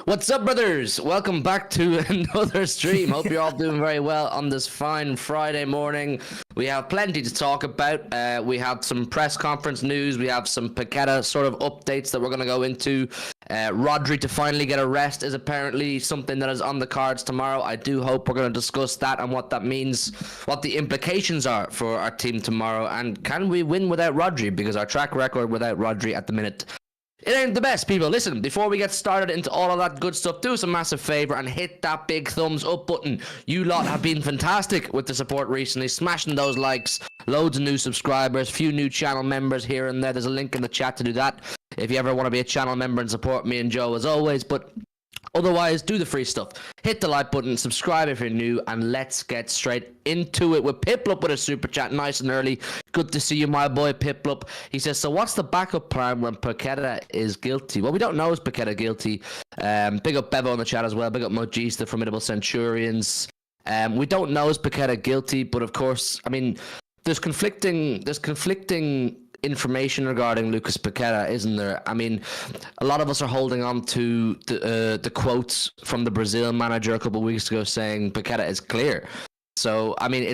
What's up, brothers? Welcome back to another stream. Hope you're all doing very well on this fine Friday morning. We have plenty to talk about. We have some press conference news. We have some Paqueta sort of updates that we're going to go into. Rodri to finally get a rest is apparently something that is on the cards tomorrow. I do hope we're going to discuss that and what that means, what the implications are for our team tomorrow, and can we win without Rodri? Because our track record without Rodri at the minute, it ain't the best, people. Listen, before we get started into all of that good stuff, do us a massive favour and hit that big thumbs up button. You lot have been fantastic with the support recently, smashing those likes, loads of new subscribers, few new channel members here and there. There's a link in the chat to do that if you ever want to be a channel member and support me and Joe as always. But otherwise, do the free stuff. Hit the like button, subscribe if you're new, and let's get straight into it with Piplup with a super chat nice and early. Good to see you, my boy Piplup. He says, so what's the backup plan when Paqueta is guilty? Well, we don't know is Paqueta guilty. Big up Bevo in the chat as well. Big up Mojis, the Formidable Centurions. We don't know is Paqueta guilty, but of course, I mean, there's conflicting information regarding Lucas Paqueta, isn't there? I mean, a lot of us are holding on to the quotes from the Brazil manager a couple of weeks ago saying Paqueta is clear. So, I mean,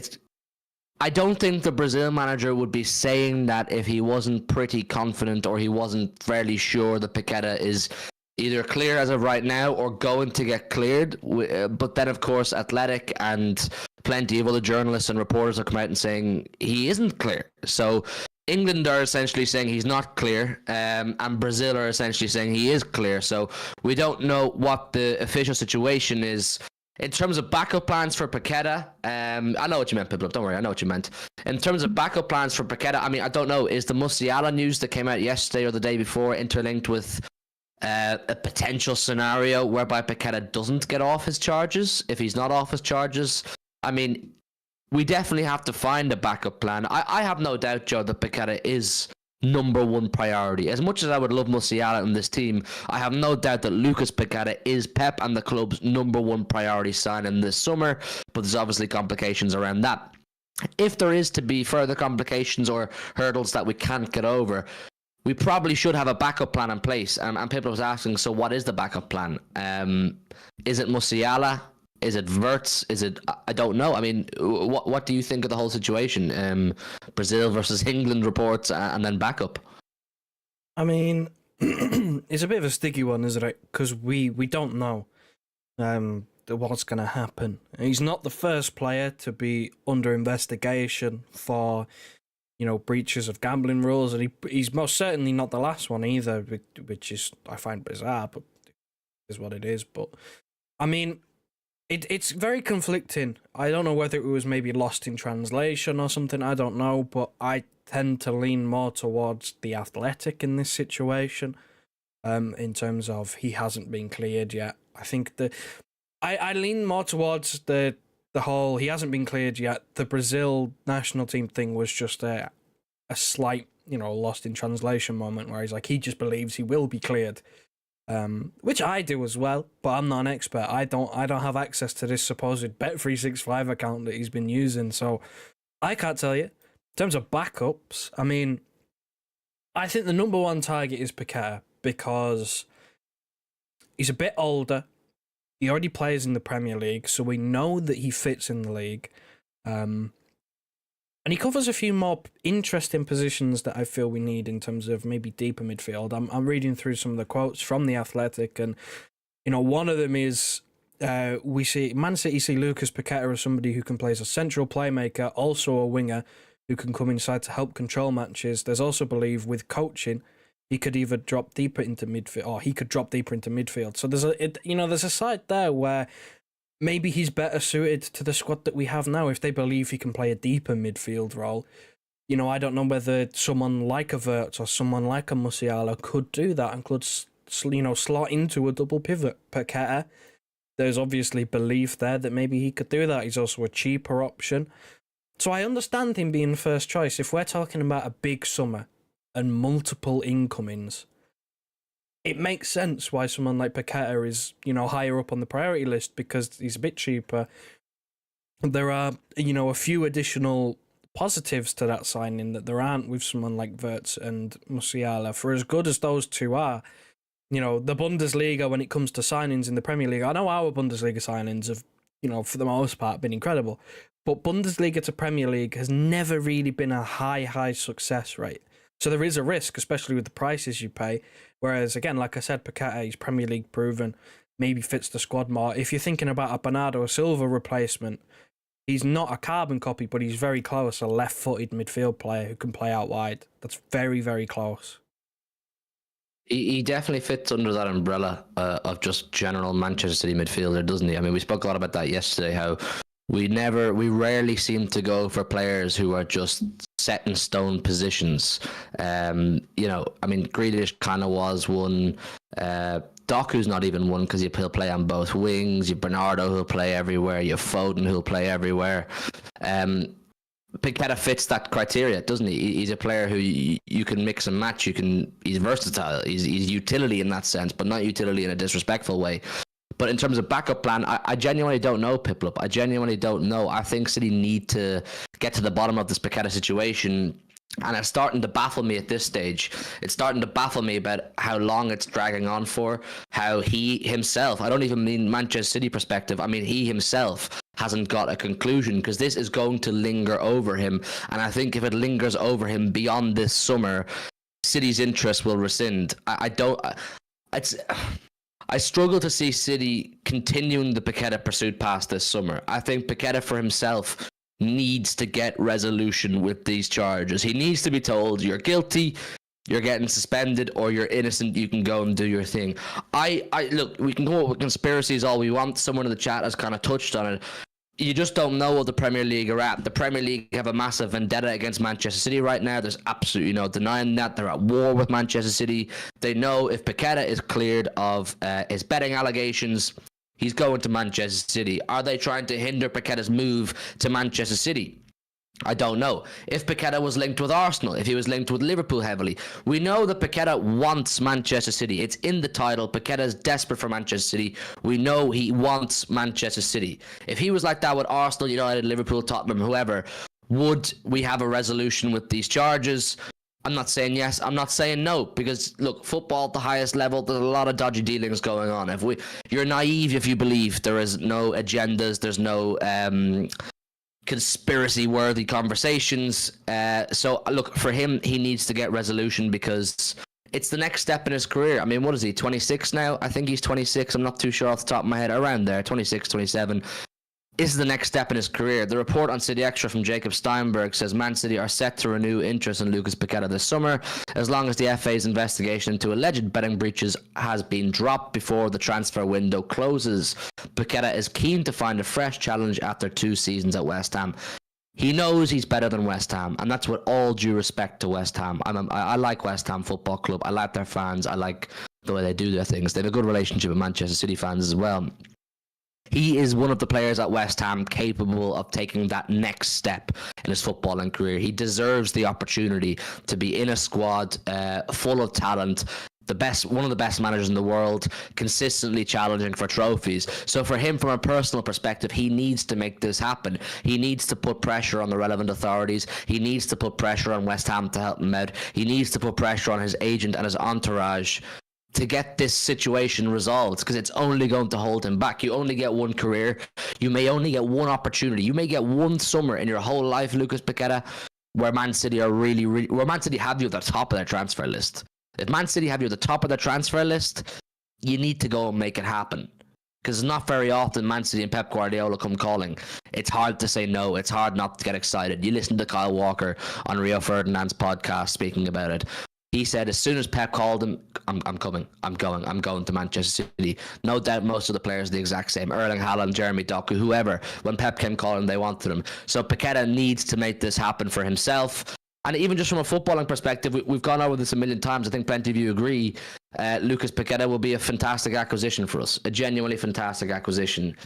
I don't think the Brazil manager would be saying that if he wasn't pretty confident or he wasn't fairly sure that Paqueta is either clear as of right now or going to get cleared. But then, of course, Athletic and plenty of other journalists and reporters are coming out and saying he isn't clear. So England are essentially saying he's not clear, and Brazil are essentially saying he is clear. So we don't know what the official situation is. In terms of backup plans for Paqueta, I know what you meant, Piplup, don't worry, I know what you meant. In terms of backup plans for Paqueta, I mean, I don't know, is the MCILUT news that came out yesterday or the day before interlinked with a potential scenario whereby Paqueta doesn't get off his charges? If he's not off his charges, I mean, we definitely have to find a backup plan. I have no doubt, Joe, that Paqueta is number one priority. As much as I would love Musiala in this team, I have no doubt that Lucas Paqueta is Pep and the club's number one priority signing this summer, but there's obviously complications around that. If there is to be further complications or hurdles that we can't get over, we probably should have a backup plan in place. And people was asking, so what is the backup plan? Is it Musiala? Is it Wirtz? Is it? I don't know. I mean, what do you think of the whole situation? Brazil versus England reports and then backup. I mean, it's a bit of a sticky one, isn't it? Because we don't know what's going to happen. He's not the first player to be under investigation for, breaches of gambling rules, and he's most certainly not the last one either, which is, I find bizarre, but it is what it is. But I mean, It's very conflicting. I don't know whether it was maybe lost in translation or something, I don't know, but I tend to lean more towards the Athletic in this situation, in terms of he hasn't been cleared yet. I think I lean more towards the whole he hasn't been cleared yet. The Brazil national team thing was just a slight, lost in translation moment where he's like, he just believes he will be cleared. Which I do as well, but I'm not an expert. I don't have access to this supposed Bet365 account that he's been using, so I can't tell you. In terms of backups, I mean, I think the number one target is Paqueta because he's a bit older. He already plays in the Premier League, so we know that he fits in the league. And he covers a few more interesting positions that I feel we need in terms of maybe deeper midfield. I'm reading through some of the quotes from The Athletic, and one of them is we see Man City see Lucas Paqueta as somebody who can play as a central playmaker, also a winger who can come inside to help control matches. There's also belief with coaching he could either drop deeper into midfield, or he could drop deeper into midfield. So there's a side there where maybe he's better suited to the squad that we have now if they believe he can play a deeper midfield role. I don't know whether someone like a Wirtz or someone like a Musiala could do that and could, slot into a double pivot. Paqueta, there's obviously belief there that maybe he could do that. He's also a cheaper option. So I understand him being first choice. If we're talking about a big summer and multiple incomings, it makes sense why someone like Paqueta is, higher up on the priority list because he's a bit cheaper. There are, a few additional positives to that signing that there aren't with someone like Wirtz and Musiala. For as good as those two are, the Bundesliga when it comes to signings in the Premier League. I know our Bundesliga signings have, for the most part, been incredible. But Bundesliga to Premier League has never really been a high success rate. So there is a risk, especially with the prices you pay. Whereas, again, like I said, Paqueta, he's Premier League proven, maybe fits the squad more. If you're thinking about a Bernardo Silva replacement, he's not a carbon copy, but he's very close, a left-footed midfield player who can play out wide. That's very, very close. He definitely fits under that umbrella of just general Manchester City midfielder, doesn't he? I mean, we spoke a lot about that yesterday, how we rarely seem to go for players who are just set in stone positions. I mean, Grealish kind of was one. Doku's not even one because he'll play on both wings. You have Bernardo who'll play everywhere. You have Foden who'll play everywhere. Paqueta fits that criteria, doesn't he? He's a player who you can mix and match. He's versatile. He's utility in that sense, but not utility in a disrespectful way. But in terms of backup plan, I genuinely don't know, Piplup. I genuinely don't know. I think City need to get to the bottom of this Paqueta situation. And it's starting to baffle me at this stage. It's starting to baffle me about how long it's dragging on for, how he himself, I don't even mean Manchester City perspective, I mean he himself hasn't got a conclusion, because this is going to linger over him. And I think if it lingers over him beyond this summer, City's interest will rescind. I struggle to see City continuing the Paqueta pursuit past this summer. I think Paqueta for himself needs to get resolution with these charges. He needs to be told, you're guilty, you're getting suspended, or you're innocent, you can go and do your thing. Look, we can go up with conspiracies all we want. Someone in the chat has kind of touched on it. You just don't know what the Premier League are at. The Premier League have a massive vendetta against Manchester City right now. There's absolutely no denying that. They're at war with Manchester City. They know if Paqueta is cleared of his betting allegations, he's going to Manchester City. Are they trying to hinder Paqueta's move to Manchester City? I don't know. If Paqueta was linked with Arsenal, if he was linked with Liverpool heavily, we know that Paqueta wants Manchester City. It's in the title. Paqueta is desperate for Manchester City. We know he wants Manchester City. If he was like that with Arsenal, United, Liverpool, Tottenham, whoever, would we have a resolution with these charges? I'm not saying yes, I'm not saying no, because look, football at the highest level, there's a lot of dodgy dealings going on. You're naive if you believe there is no agendas, there's no conspiracy-worthy conversations. So look, for him, he needs to get resolution, because it's the next step in his career. I mean, what is he, 26 now? I think he's 26, I'm not too sure off the top of my head, around there, 26, 27. This is the next step in his career. The report on City Extra from Jacob Steinberg says Man City are set to renew interest in Lucas Paqueta this summer, as long as the FA's investigation into alleged betting breaches has been dropped before the transfer window closes. Paqueta is keen to find a fresh challenge after 2 seasons at West Ham. He knows he's better than West Ham, and that's with all due respect to West Ham. I like West Ham Football Club. I like their fans. I like the way they do their things. They have a good relationship with Manchester City fans as well. He is one of the players at West Ham capable of taking that next step in his footballing career. He deserves the opportunity to be in a squad full of talent, one of the best managers in the world, consistently challenging for trophies. So for him, from a personal perspective, he needs to make this happen. He needs to put pressure on the relevant authorities. He needs to put pressure on West Ham to help him out. He needs to put pressure on his agent and his entourage to get this situation resolved, because it's only going to hold him back. You only get one career. You may only get one opportunity. You may get one summer in your whole life, Lucas Paqueta, where Man City are where Man City have you at the top of their transfer list. If Man City have you at the top of their transfer list, you need to go and make it happen. Because it's not very often Man City and Pep Guardiola come calling. It's hard to say no. It's hard not to get excited. You listen to Kyle Walker on Rio Ferdinand's podcast speaking about it. He said as soon as Pep called him, I'm coming. I'm going to Manchester City. No doubt most of the players are the exact same. Erling Haaland, Jeremy Doku, whoever. When Pep came calling, they wanted him. So Paqueta needs to make this happen for himself. And even just from a footballing perspective, we've gone over this a million times. I think plenty of you agree. Lucas Paqueta will be a fantastic acquisition for us. A genuinely fantastic acquisition.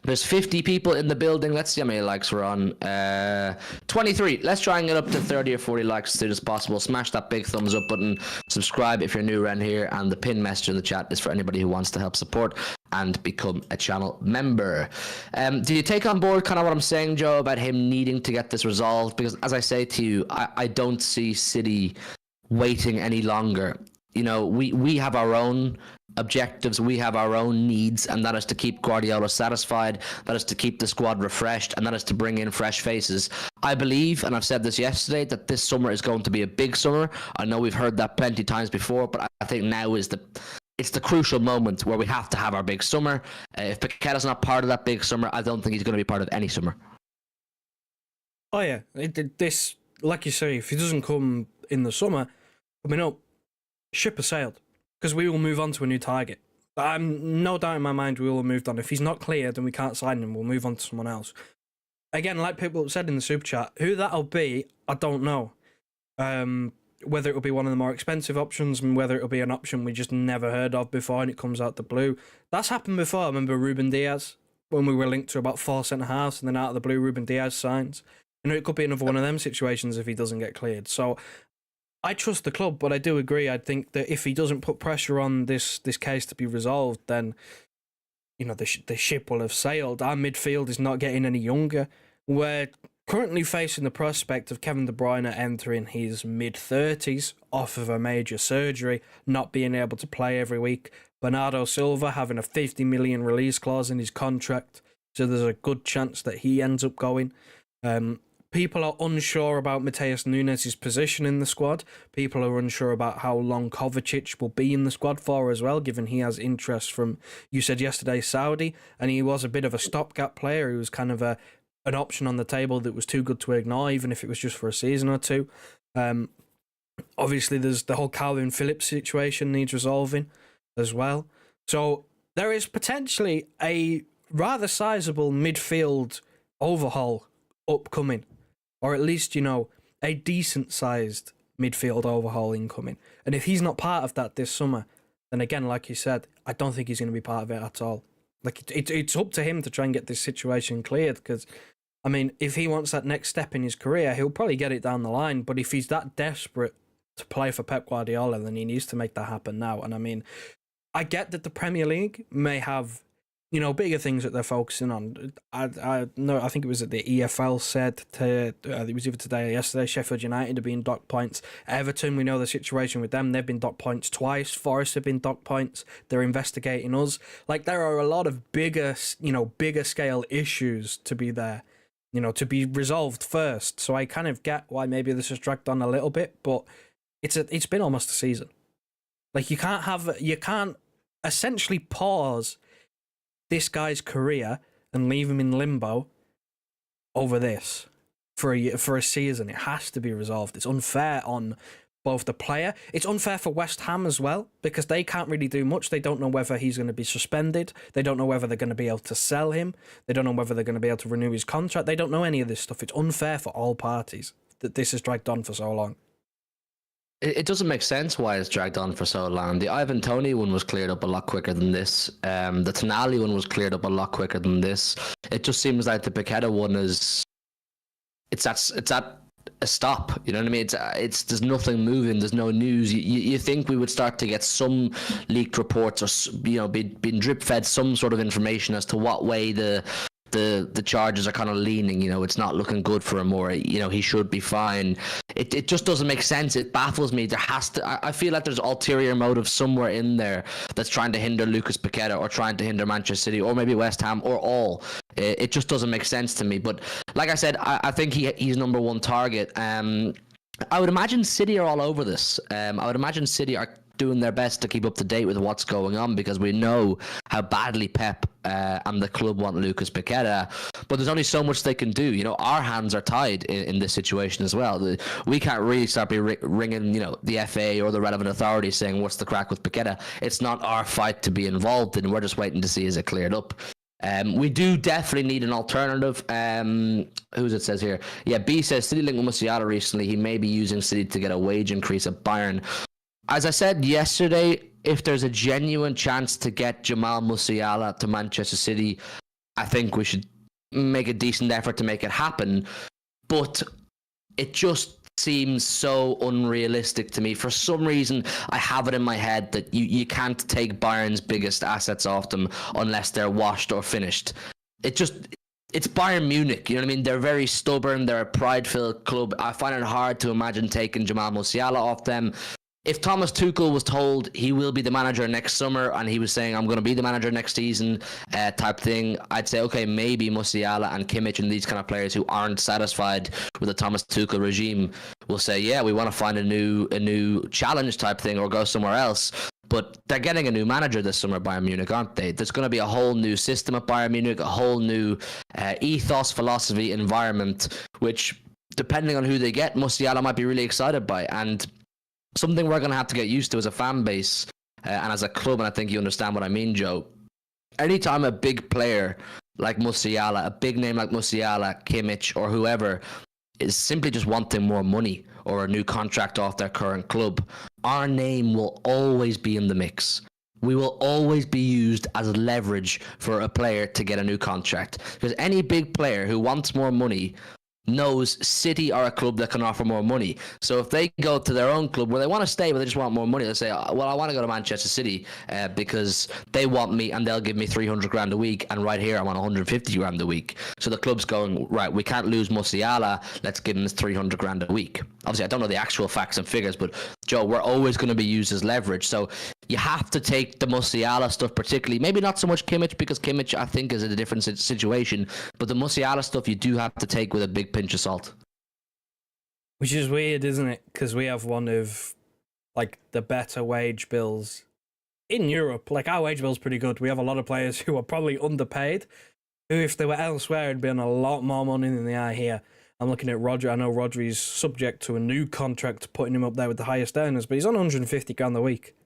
There's 50 people in the building. Let's see how many likes we're on. 23. Let's try and get up to 30 or 40 likes as soon as possible. Smash that big thumbs up button. Subscribe if you're new around here. And the pin message in the chat is for anybody who wants to help support and become a channel member. Do you take on board kind of what I'm saying, Joe, about him needing to get this resolved? Because as I say to you, I don't see City waiting any longer. You know, we have our own objectives, we have our own needs, and that is to keep Guardiola satisfied, that is to keep the squad refreshed, and that is to bring in fresh faces. I believe, and I've said this yesterday, that this summer is going to be a big summer. I know we've heard that plenty times before, but I think now is it's the crucial moment where we have to have our big summer. If Paqueta's not part of that big summer, I don't think he's going to be part of any summer. Oh yeah, this, like you say, if he doesn't come in the summer, coming up, ship has sailed, because we will move on to a new target. I'm no doubt in my mind we will have moved on. If he's not cleared and we can't sign him, we'll move on to someone else. Again, like people said in the super chat, who that'll be, I don't know. Whether it'll be one of the more expensive options and whether it'll be an option we just never heard of before and it comes out the blue. That's happened before. I remember Ruben Diaz, when we were linked to about 4 centre-halves and then out of the blue Ruben Diaz signs. You know, it could be another one of them situations if he doesn't get cleared. So I trust the club, but I do agree. I think that if he doesn't put pressure on this case to be resolved, then, you know, the ship will have sailed. Our midfield is not getting any younger. We're currently facing the prospect of Kevin De Bruyne entering his mid-30s off of a major surgery, not being able to play every week. Bernardo Silva having a 50 million release clause in his contract, so there's a good chance that he ends up going. People are unsure about Mateus Nunes' position in the squad. People are unsure about how long Kovacic will be in the squad for as well, given he has interest from, you said yesterday, Saudi, and he was a bit of a stopgap player. He was kind of an option on the table that was too good to ignore, even if it was just for a season or two. Obviously, there's the whole Calvin Phillips situation needs resolving as well. So there is potentially a rather sizable midfield overhaul upcoming, or at least, you know, a decent-sized midfield overhaul incoming. And if he's not part of that this summer, then again, like you said, I don't think he's going to be part of it at all. Like, it's up to him to try and get this situation cleared, because, I mean, if he wants that next step in his career, he'll probably get it down the line. But if he's that desperate to play for Pep Guardiola, then he needs to make that happen now. And I mean, I get that the Premier League may have, you know, bigger things that they're focusing on. I know, I think it was at the EFL said, it was either today or yesterday, Sheffield United are being docked points. Everton, we know the situation with them. They've been docked points twice. Forest have been docked points. They're investigating us. Like, there are a lot of bigger scale issues to be there, you know, to be resolved first. So I kind of get why maybe this has dragged on a little bit, but it's been almost a season. Like, you can't essentially pause this guy's career and leave him in limbo over this for a season. It has to be resolved. It's unfair on both the player. It's unfair for West Ham as well, because they can't really do much. They don't know whether he's going to be suspended. They don't know whether they're going to be able to sell him. They don't know whether they're going to be able to renew his contract. They don't know any of this stuff. It's unfair for all parties that this has dragged on for so long. It doesn't make sense why it's dragged on for so long. The Ivan Toney one was cleared up a lot quicker than this. The Tonali one was cleared up a lot quicker than this. It just seems like the Paqueta one is, it's at a stop. You know what I mean? It's there's nothing moving. There's no news. You think we would start to get some leaked reports, or, you know, being drip fed some sort of information as to what way the charges are kind of leaning. You know, it's not looking good for him, or, you know, he should be fine. It just doesn't make sense. It baffles me. There has to, I feel like there's ulterior motive somewhere in there that's trying to hinder Lucas Paqueta, or trying to hinder Manchester City, or maybe West Ham, or all. It just doesn't make sense to me. But like I said, I think he's number one target. I would imagine City are all over this. I would imagine City are doing their best to keep up to date with what's going on, because we know how badly Pep and the club want Lucas Paqueta, but there's only so much they can do. You know, our hands are tied in this situation as well. We can't really start ringing, you know, the FA or the relevant authorities saying what's the crack with Paqueta. It's not our fight to be involved in. We're just waiting to see is it cleared up. We do definitely need an alternative. Who's it says here? Yeah, B says City linked with Musiala recently. He may be using City to get a wage increase at Bayern. As I said yesterday, if there's a genuine chance to get Jamal Musiala to Manchester City, I think we should make a decent effort to make it happen. But it just seems so unrealistic to me. For some reason, I have it in my head that you can't take Bayern's biggest assets off them unless they're washed or finished. It's Bayern Munich, you know what I mean? They're very stubborn. They're a pride-filled club. I find it hard to imagine taking Jamal Musiala off them. if Thomas Tuchel was told he will be the manager next summer and he was saying, I'm going to be the manager next season type thing, I'd say, okay, maybe Musiala and Kimmich and these kind of players who aren't satisfied with the Thomas Tuchel regime will say, yeah, we want to find a new challenge type thing or go somewhere else. But they're getting a new manager this summer, Bayern Munich, aren't they? There's going to be a whole new system at Bayern Munich, a whole new ethos, philosophy, environment, which, depending on who they get, Musiala might be really excited by. And something we're going to have to get used to as a fan base and as a club, and I think you understand what I mean, Joe. Anytime a big player like Musiala, a big name like Musiala, Kimmich, or whoever, is simply just wanting more money or a new contract off their current club, our name will always be in the mix. We will always be used as leverage for a player to get a new contract. Because any big player who wants more money knows City are a club that can offer more money. So if they go to their own club where they want to stay but they just want more money, they'll say, well, I want to go to Manchester City because they want me and they'll give me 300 grand a week, and right here I want 150 grand a week. So the club's going, right, we can't lose Musiala, let's give him this 300 grand a week. Obviously, I don't know the actual facts and figures, but Joe, we're always going to be used as leverage. So you have to take the Musiala stuff particularly, maybe not so much Kimmich, because Kimmich I think is in a different situation, but the Musiala stuff you do have to take with a big pinch of salt. Which is weird, isn't it? Because we have one of like the better wage bills in Europe. Like, our wage bill's pretty good. We have a lot of players who are probably underpaid, who if they were elsewhere would be on a lot more money than they are here. I'm looking at Rodri. I know Rodri's subject to a new contract putting him up there with the highest earners, but he's on 150 grand a week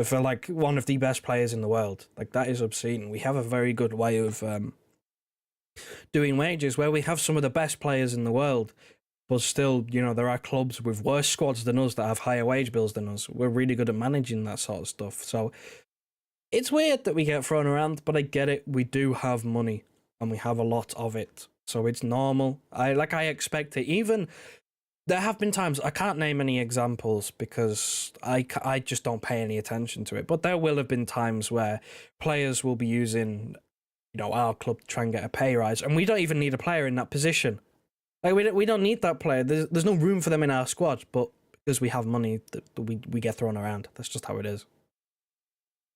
for like one of the best players in the world. Like, that is obscene. We have a very good way of doing wages where we have some of the best players in the world, but still, you know, there are clubs with worse squads than us that have higher wage bills than us. We're really good at managing that sort of stuff. So it's weird that we get thrown around, but I get it. We do have money and we have a lot of it. So it's normal. I expect it. Even there have been times, I can't name any examples because I just don't pay any attention to it, but there will have been times where players will be using, you know, our club to try and get a pay rise, and we don't even need a player in that position. Like, we don't need that player. There's no room for them in our squad, but because we have money, we get thrown around. That's just how it is.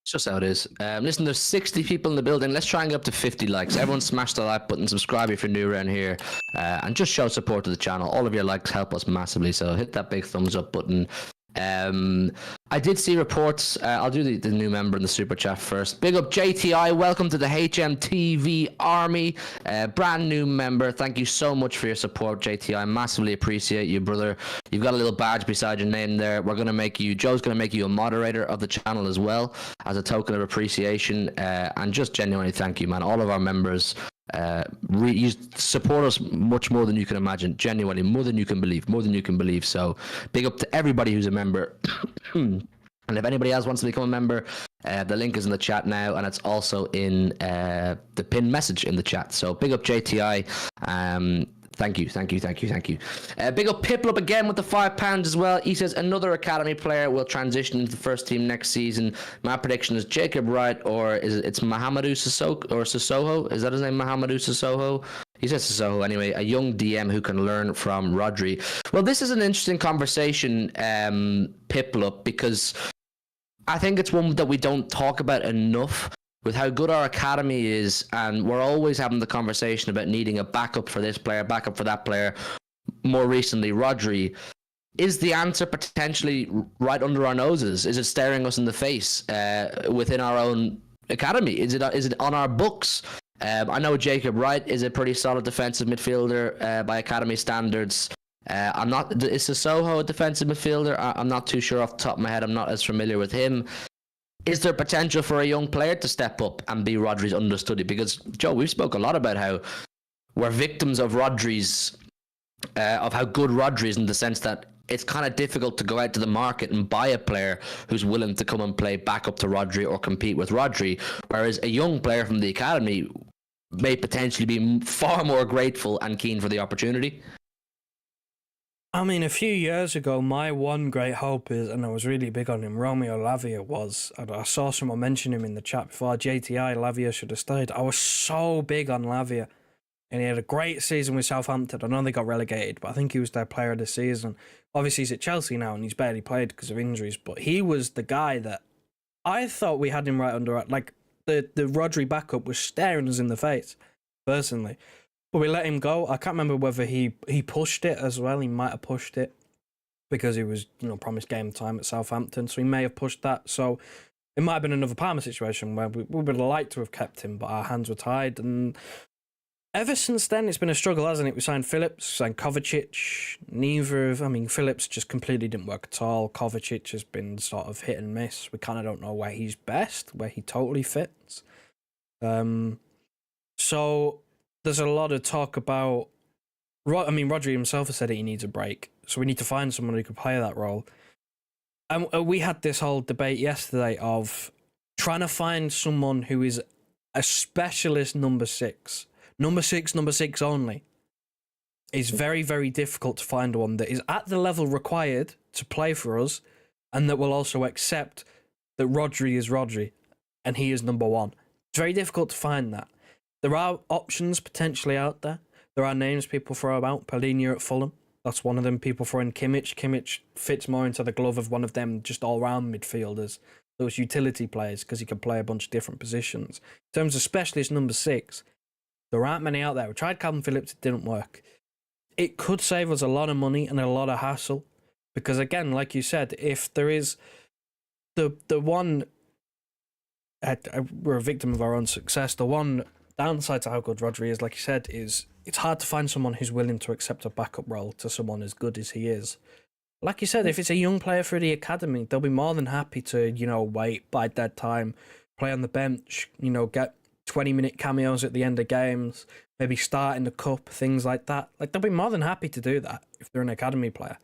It's just how it is. Listen, there's 60 people in the building. Let's try and get up to 50 likes. Everyone smash the like button, subscribe if you're new around here, and just show support to the channel. All of your likes help us massively, so hit that big thumbs up button. I did see reports. I'll do the new member in the super chat first. Big up JTI. Welcome to the HMTV army. Brand new member. Thank you so much for your support, JTI. Massively appreciate you, brother. You've got a little badge beside your name there. Joe's going to make you a moderator of the channel as well, as a token of appreciation. And just genuinely thank you, man. All of our members, you support us much more than you can imagine, genuinely, more than you can believe. So big up to everybody who's a member. And if anybody else wants to become a member, the link is in the chat now, and it's also in the pinned message in the chat. So big up JTI. Thank you. Big up Piplup again with the £5 as well. He says another academy player will transition into the first team next season. My prediction is Jacob Wright, or it's Mahamadou Sissoko. Is that his name, Mahamadou Sissoko? He says Sissoko anyway. A young DM who can learn from Rodri. Well, this is an interesting conversation, Piplup, because I think it's one that we don't talk about enough. With how good our academy is, and we're always having the conversation about needing a backup for this player, backup for that player. More recently, Rodri. Is the answer potentially right under our noses? Is it staring us in the face within our own academy? Is it on our books? I know Jacob Wright is a pretty solid defensive midfielder by academy standards. Is Sissoko a defensive midfielder? I'm not too sure off the top of my head. I'm not as familiar with him. Is there potential for a young player to step up and be Rodri's understudy? Because, Joe, we've spoke a lot about how we're victims of Rodri's, of how good Rodri is, in the sense that it's kind of difficult to go out to the market and buy a player who's willing to come and play back up to Rodri or compete with Rodri, whereas a young player from the academy may potentially be far more grateful and keen for the opportunity. I mean, a few years ago, my one great hope is, and I was really big on him, Romeo Lavia was. I saw someone mention him in the chat before. JTI, Lavia should have stayed. I was so big on Lavia. and he had a great season with Southampton. I know they got relegated, but I think he was their player of the season. Obviously, he's at Chelsea now, and he's barely played because of injuries, but he was the guy that I thought we had him right under, like, the Rodri backup was staring us in the face, personally. But we let him go. I can't remember whether he pushed it as well. He might have pushed it because he was, promised game time at Southampton, so he may have pushed that. So it might have been another Palmer situation where we would have liked to have kept him, but our hands were tied. And ever since then, it's been a struggle, hasn't it? We signed Phillips, signed Kovacic. Phillips just completely didn't work at all. Kovacic has been sort of hit and miss. We kind of don't know where he's best, where he totally fits. So there's a lot of talk about... Rodri himself has said that he needs a break, so we need to find someone who can play that role. And we had this whole debate yesterday of trying to find someone who is a specialist number 6. Number six only. It's very, very difficult to find one that is at the level required to play for us and that will also accept that Rodri is Rodri and he is number 1. It's very difficult to find that. There are options potentially out there. There are names people throw about. Palhinha at Fulham. That's one of them. People throw in Kimmich. Kimmich fits more into the glove of one of them just all-round midfielders. Those utility players, because he can play a bunch of different positions. In terms of specialist number 6, there aren't many out there. We tried Calvin Phillips. It didn't work. It could save us a lot of money and a lot of hassle. Because again, like you said, if there is the one... we're a victim of our own success. The one downside to how good Rodri is, like you said, is it's hard to find someone who's willing to accept a backup role to someone as good as he is. Like you said, if it's a young player for the academy, they'll be more than happy to, wait, bide their time, play on the bench, get 20-minute cameos at the end of games, maybe start in the cup, things like that. Like, they'll be more than happy to do that if they're an academy player.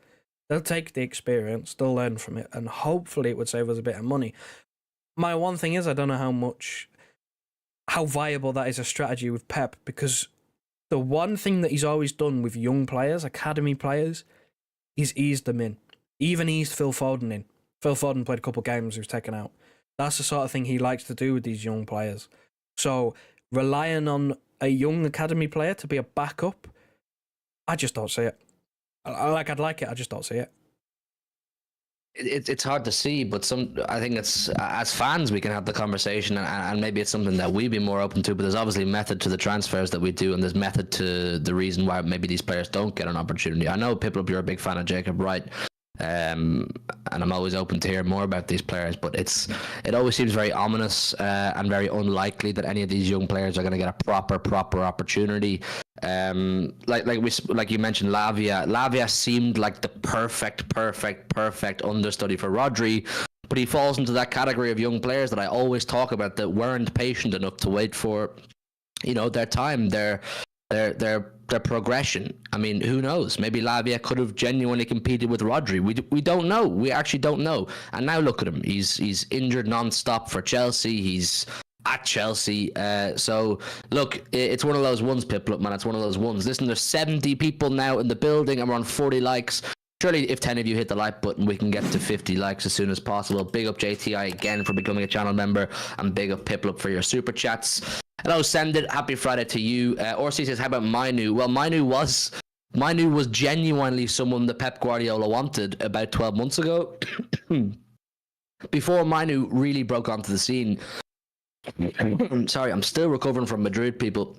They'll take the experience, they'll learn from it, and hopefully it would save us a bit of money. My one thing is, I don't know how viable that is a strategy with Pep, because the one thing that he's always done with young players, academy players, is eased them in. Even eased Phil Foden in. Phil Foden played a couple of games, he was taken out. That's the sort of thing he likes to do with these young players. So relying on a young academy player to be a backup, I just don't see it. I'd like it, I just don't see it. It's hard to see, but I think it's, as fans, we can have the conversation, and maybe it's something that we'd be more open to, but there's obviously method to the transfers that we do, and there's method to the reason why maybe these players don't get an opportunity. I know, Piplup, you're a big fan of Jacob Wright, and I'm always open to hear more about these players, but it always seems very ominous and very unlikely that any of these young players are going to get a proper opportunity. Like you mentioned, Lavia seemed like the perfect understudy for Rodri, but he falls into that category of young players that I always talk about that weren't patient enough to wait for their time, their progression. I mean, who knows? Maybe Lavia could have genuinely competed with Rodri. We don't know. We actually don't know. And now look at him. He's injured non-stop for Chelsea. He's at Chelsea. So look, it's one of those ones, Piplup, man. It's one of those ones. Listen, there's 70 people now in the building, and we're on 40 likes. Surely if 10 of you hit the like button, we can get to 50 likes as soon as possible. Big up JTI again for becoming a channel member, and big up Piplup for your super chats. Hello, Send It. Happy Friday to you. Orsi says, how about Mainu? Well, Mainu was genuinely someone that Pep Guardiola wanted about 12 months ago. Before Mainu really broke onto the scene. Sorry, I'm still recovering from Madrid, people.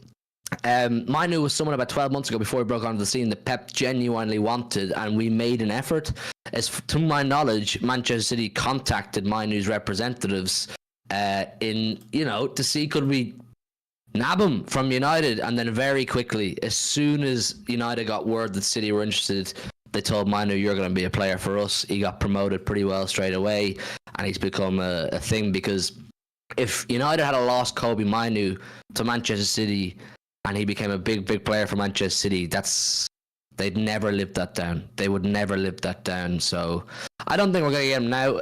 Mainu was someone about 12 months ago, before he broke onto the scene, that Pep genuinely wanted, and we made an effort. As to my knowledge, Manchester City contacted Mainu's representatives to see could we nab him from United, and then very quickly, as soon as United got word that City were interested, they told Mainu, you're going to be a player for us. He got promoted pretty well straight away, and he's become a thing, because if United had lost Kobe Mainu to Manchester City and he became a big player for Manchester City, they'd never live that down. They would never live that down. So I don't think we're going to get him now.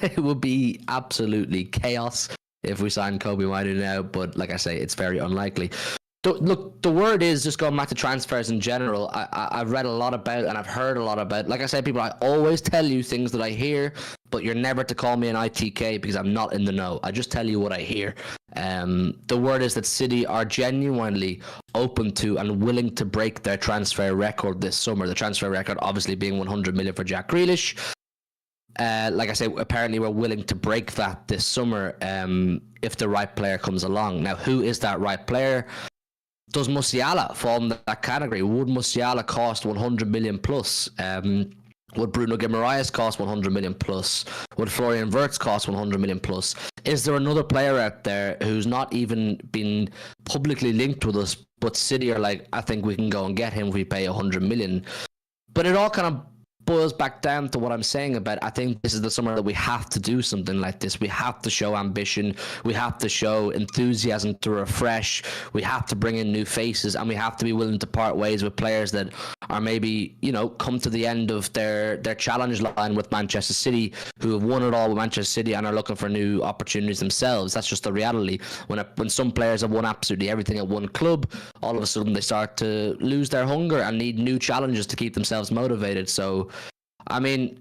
It would be absolutely chaos if we sign Kobe Mainu now, but like I say, it's very unlikely. Look, the word is, just going back to transfers in general, I've read a lot about, and I've heard a lot about. Like I said, people, I always tell you things that I hear but you're never to call me an ITK because I'm not in the know. I just tell you what I hear. The word is that City are genuinely open to and willing to break their transfer record this summer. The transfer record obviously being 100 million for Jack Grealish. Like I say, apparently we're willing to break that this summer if the right player comes along. Now, who is that right player? Does Musiala fall in that category? Would Musiala cost 100 million plus? Would Bruno Guimaraes cost 100 million plus? Would Florian Wirtz cost 100 million plus? Is there another player out there who's not even been publicly linked with us, but City are like, I think we can go and get him if we pay 100 million? But it all kind of boils back down to what I'm saying about, I think this is the summer that we have to do something like this. We have to show ambition. We have to show enthusiasm to refresh. We have to bring in new faces, and we have to be willing to part ways with players that are maybe, you know, come to the end of their challenge line with Manchester City, who have won it all with Manchester City and are looking for new opportunities themselves. That's just the reality. When some players have won absolutely everything at one club, all of a sudden they start to lose their hunger and need new challenges to keep themselves motivated. So I mean,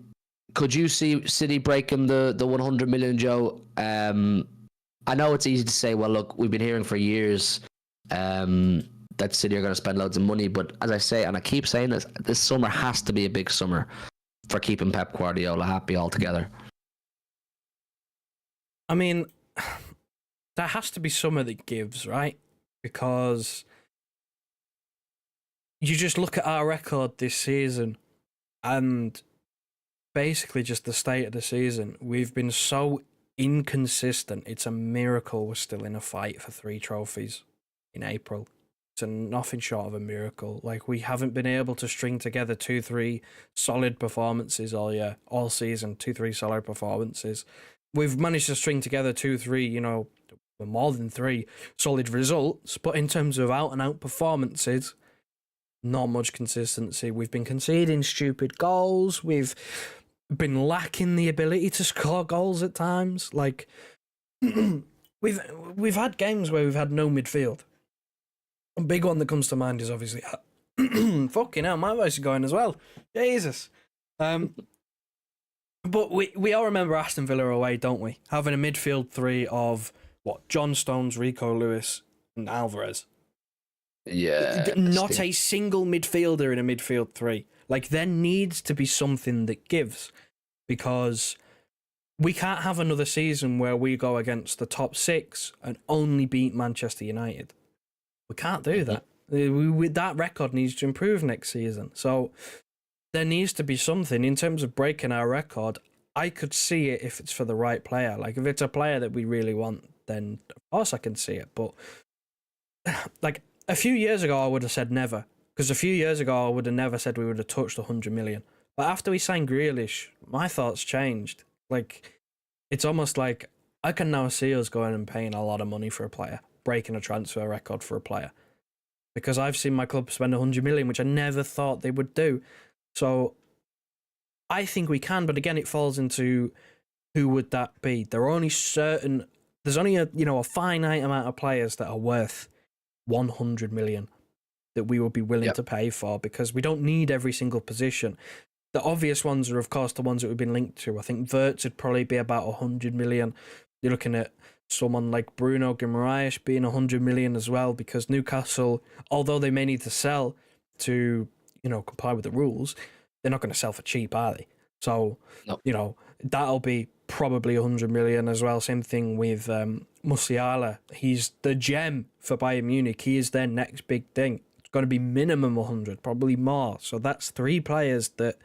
could you see City breaking the 100 million, Joe? I know it's easy to say, well, look, we've been hearing for years that City are going to spend loads of money. But as I say, and I keep saying this summer has to be a big summer for keeping Pep Guardiola happy altogether. I mean, there has to be summer that gives, right? Because you just look at our record this season and basically just the state of the season. We've been so inconsistent. It's a miracle we're still in a fight for 3 trophies in April. It's nothing short of a miracle. Like, we haven't been able to string together 2-3 solid performances all season. 2-3 solid performances. We've managed to string together 2-3, you know, more than 3 solid results, but in terms of out and out performances, not much consistency. We've been conceding stupid goals. We've been lacking the ability to score goals at times. Like, we've had games where we've had no midfield. A big one that comes to mind is obviously fucking hell, my voice is going as well. Jesus. But we all remember Aston Villa away, don't we? Having a midfield 3 of John Stones, Rico Lewis, and Alvarez. Yeah. Not a single midfielder in a midfield 3. Like, there needs to be something that gives, because we can't have another season where we go against the top 6 and only beat Manchester United. We can't do that. That record needs to improve next season. So there needs to be something in terms of breaking our record. I could see it if it's for the right player. Like, if it's a player that we really want, then of course I can see it. But like, a few years ago, I would have said never. Because a few years ago, I would have never said we would have touched 100 million. But after we signed Grealish, my thoughts changed. Like, it's almost like I can now see us going and paying a lot of money for a player, breaking a transfer record for a player. Because I've seen my club spend 100 million, which I never thought they would do. So I think we can, but again, it falls into who would that be? There's only a finite amount of players that are worth 100 million that we would be willing to pay for, because we don't need every single position. The obvious ones are, of course, the ones that we've been linked to. I think Wirtz would probably be about 100 million. You're looking at someone like Bruno Guimaraes being 100 million as well, because Newcastle, although they may need to sell to, comply with the rules, they're not going to sell for cheap, are they? So, that'll be probably 100 million as well. Same thing with Musiala. He's the gem for Bayern Munich. He is their next big thing. It's going to be minimum 100, probably more. So that's 3 players that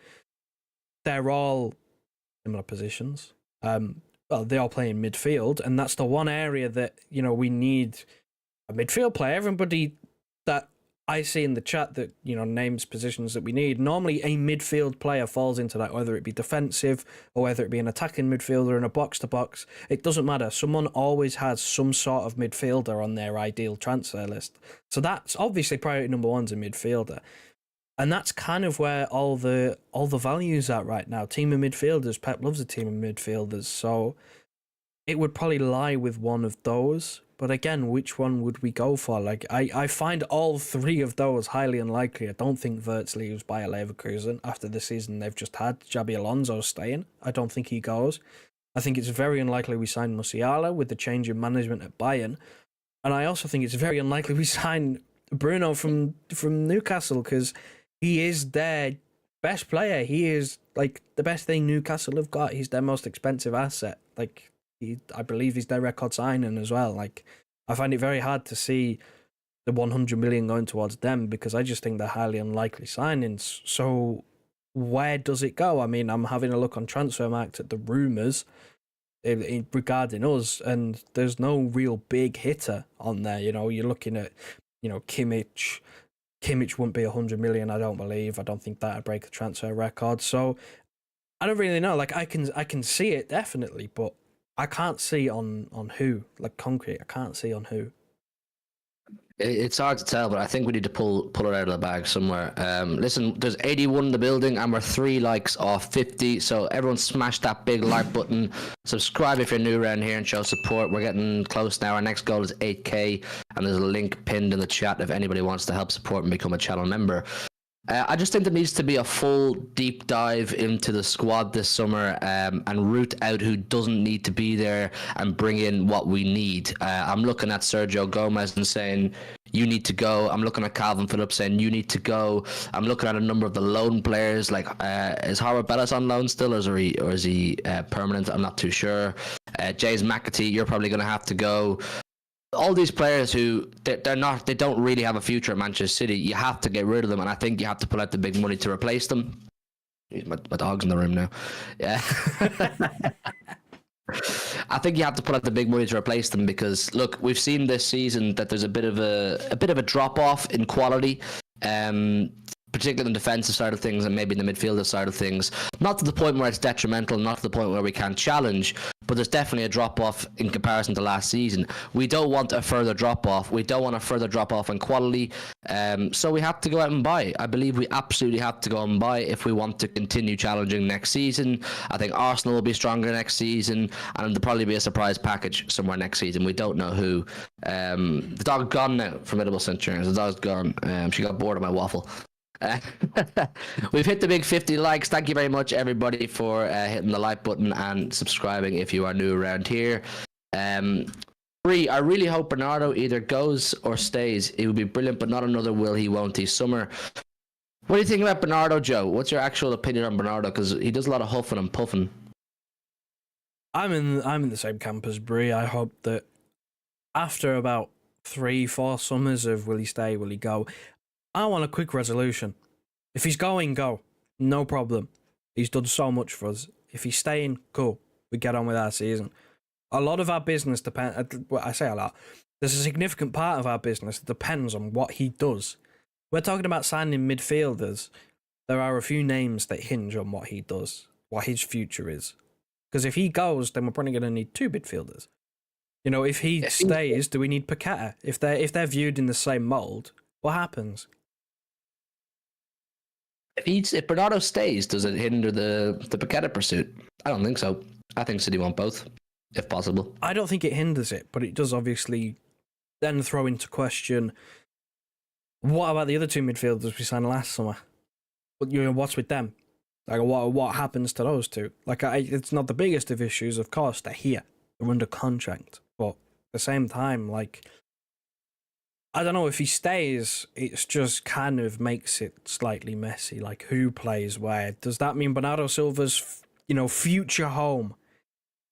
they're all similar positions. They all play in midfield, and that's the one area that, we need a midfield player. Everybody that I see in the chat that, names positions that we need, normally a midfield player falls into that, whether it be defensive or whether it be an attacking midfielder in a box-to-box. It doesn't matter. Someone always has some sort of midfielder on their ideal transfer list. So that's obviously priority number 1's a midfielder. And that's kind of where all the value's at right now. Team of midfielders. Pep loves a team of midfielders. So it would probably lie with one of those. but again, which one would we go for? Like, I find all three of those highly unlikely. I don't think Wirtz leaves Bayer Leverkusen after the season they've just had. Xabi Alonso's staying. I don't think he goes. I think it's very unlikely we sign Musiala with the change in management at Bayern. And I also think it's very unlikely we sign Bruno from Newcastle, because he is their best player. He is like the best thing Newcastle have got. He's their most expensive asset. Like, I believe he's their record signing as well. Like, I find it very hard to see the 100 million going towards them, because I just think they're highly unlikely signings. So where does it go? I mean, I'm having a look on Transfermarkt at the rumours regarding us, and there's no real big hitter on there. You know, you're looking at, you know, Kimmich. Kimmich wouldn't be 100 million, I don't believe. I don't think that'd break the transfer record. So I don't really know. Like, I can see it definitely, but I can't see on who. Like, concrete, I can't see on who. It's hard to tell, but I think we need to pull it out of the bag somewhere. Listen, there's 81 in the building, and we're 3 likes off 50. So everyone smash that big like button. Subscribe if you're new around here and show support. We're getting close now. Our next goal is 8K, and there's a link pinned in the chat if anybody wants to help support and become a channel member. I just think there needs to be a full deep dive into the squad this summer, and root out who doesn't need to be there and bring in what we need. I'm looking at Sergio Gomez and saying, you need to go. I'm looking at Calvin Phillips saying, you need to go. I'm looking at a number of the loan players, like is Harvard Bellis on loan still, or is he permanent? I'm not too sure. James McAtee, you're probably going to have to go. All these players who they don't really have a future at Manchester City, you have to get rid of them, and I think you have to put out the big money to replace them. My dog's in the room now. Yeah. I think you have to put out the big money to replace them, because look, we've seen this season that there's a bit of a drop off in quality. Particularly in the defensive side of things and maybe in the midfielder side of things. Not to the point where it's detrimental, not to the point where we can't challenge, but there's definitely a drop-off in comparison to last season. We don't want a further drop-off. We don't want a further drop-off in quality. So we have to go out and buy. I believe we absolutely have to go and buy if we want to continue challenging next season. I think Arsenal will be stronger next season, and there'll probably be a surprise package somewhere next season. We don't know who. The dog's gone now from Edible Centurions. The dog's gone. She got bored of my waffle. We've hit the big 50 likes. Thank you very much, everybody, for hitting the like button and subscribing if you are new around here. 3, I really hope Bernardo either goes or stays. It would be brilliant, but not another will he, won't he summer. What do you think about Bernardo, Joe? What's your actual opinion on Bernardo? Because he does a lot of huffing and puffing. I'm in the same camp as Bree. I hope that after about 3-4 summers of will he stay, will he go, I want a quick resolution. If he's going, go. No problem. He's done so much for us. If he's staying, cool. We get on with our season. A lot of our business depends... Well, I say a lot. There's a significant part of our business that depends on what he does. We're talking about signing midfielders. There are a few names that hinge on what he does, what his future is. Because if he goes, then we're probably going to need 2 midfielders. You know, if he stays, do we need Paqueta? If they're viewed in the same mould, what happens? If Bernardo stays, does it hinder the Paqueta pursuit? I don't think so. I think City want both, if possible. I don't think it hinders it, but it does obviously then throw into question, what about the other 2 midfielders we signed last summer? But you know, what's with them? Like, what happens to those 2? Like, it's not the biggest of issues, of course. They're here, they're under contract, but at the same time, like, I don't know, if he stays, it's just kind of makes it slightly messy. Like, who plays where? Does that mean Bernardo Silva's, future home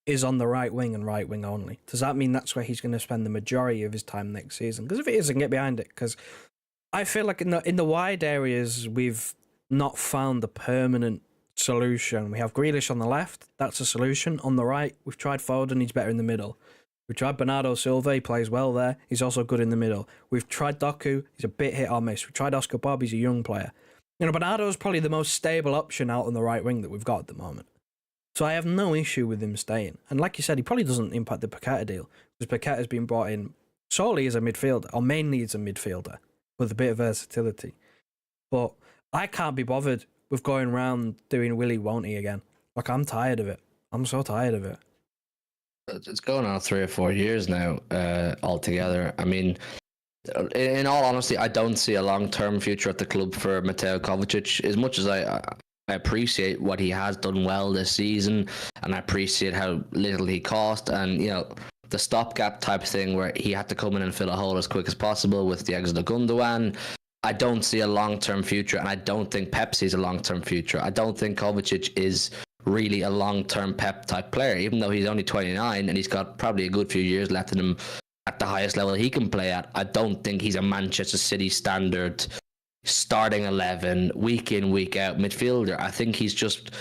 is on the right wing and right wing only? Does that mean that's where he's going to spend the majority of his time next season? Because if it is, I can get behind it. Because I feel like in the wide areas, we've not found the permanent solution. We have Grealish on the left. That's a solution. On the right, we've tried Foden. He's better in the middle. We tried Bernardo Silva, he plays well there. He's also good in the middle. We've tried Doku, he's a bit hit or miss. We tried Oscar Bob, he's a young player. Bernardo's probably the most stable option out on the right wing that we've got at the moment. So I have no issue with him staying. And like you said, he probably doesn't impact the Paqueta deal, because Paqueta's been brought in solely as a midfielder, or mainly as a midfielder, with a bit of versatility. But I can't be bothered with going around doing Willy won't he again. Like, I'm tired of it. I'm so tired of it. It's going on 3 or 4 years now, altogether. I mean, in all honesty, I don't see a long-term future at the club for Mateo Kovacic. As much as I appreciate what he has done well this season, and I appreciate how little he cost, and the stopgap type thing where he had to come in and fill a hole as quick as possible with the exit of Gundogan. I don't see a long-term future, and I don't think Pep sees a long-term future. I don't think Kovacic is really a long-term Pep type player, even though he's only 29 and he's got probably a good few years left in him at the highest level he can play at. I don't think he's a Manchester City standard starting 11 week in week out midfielder. I think he's just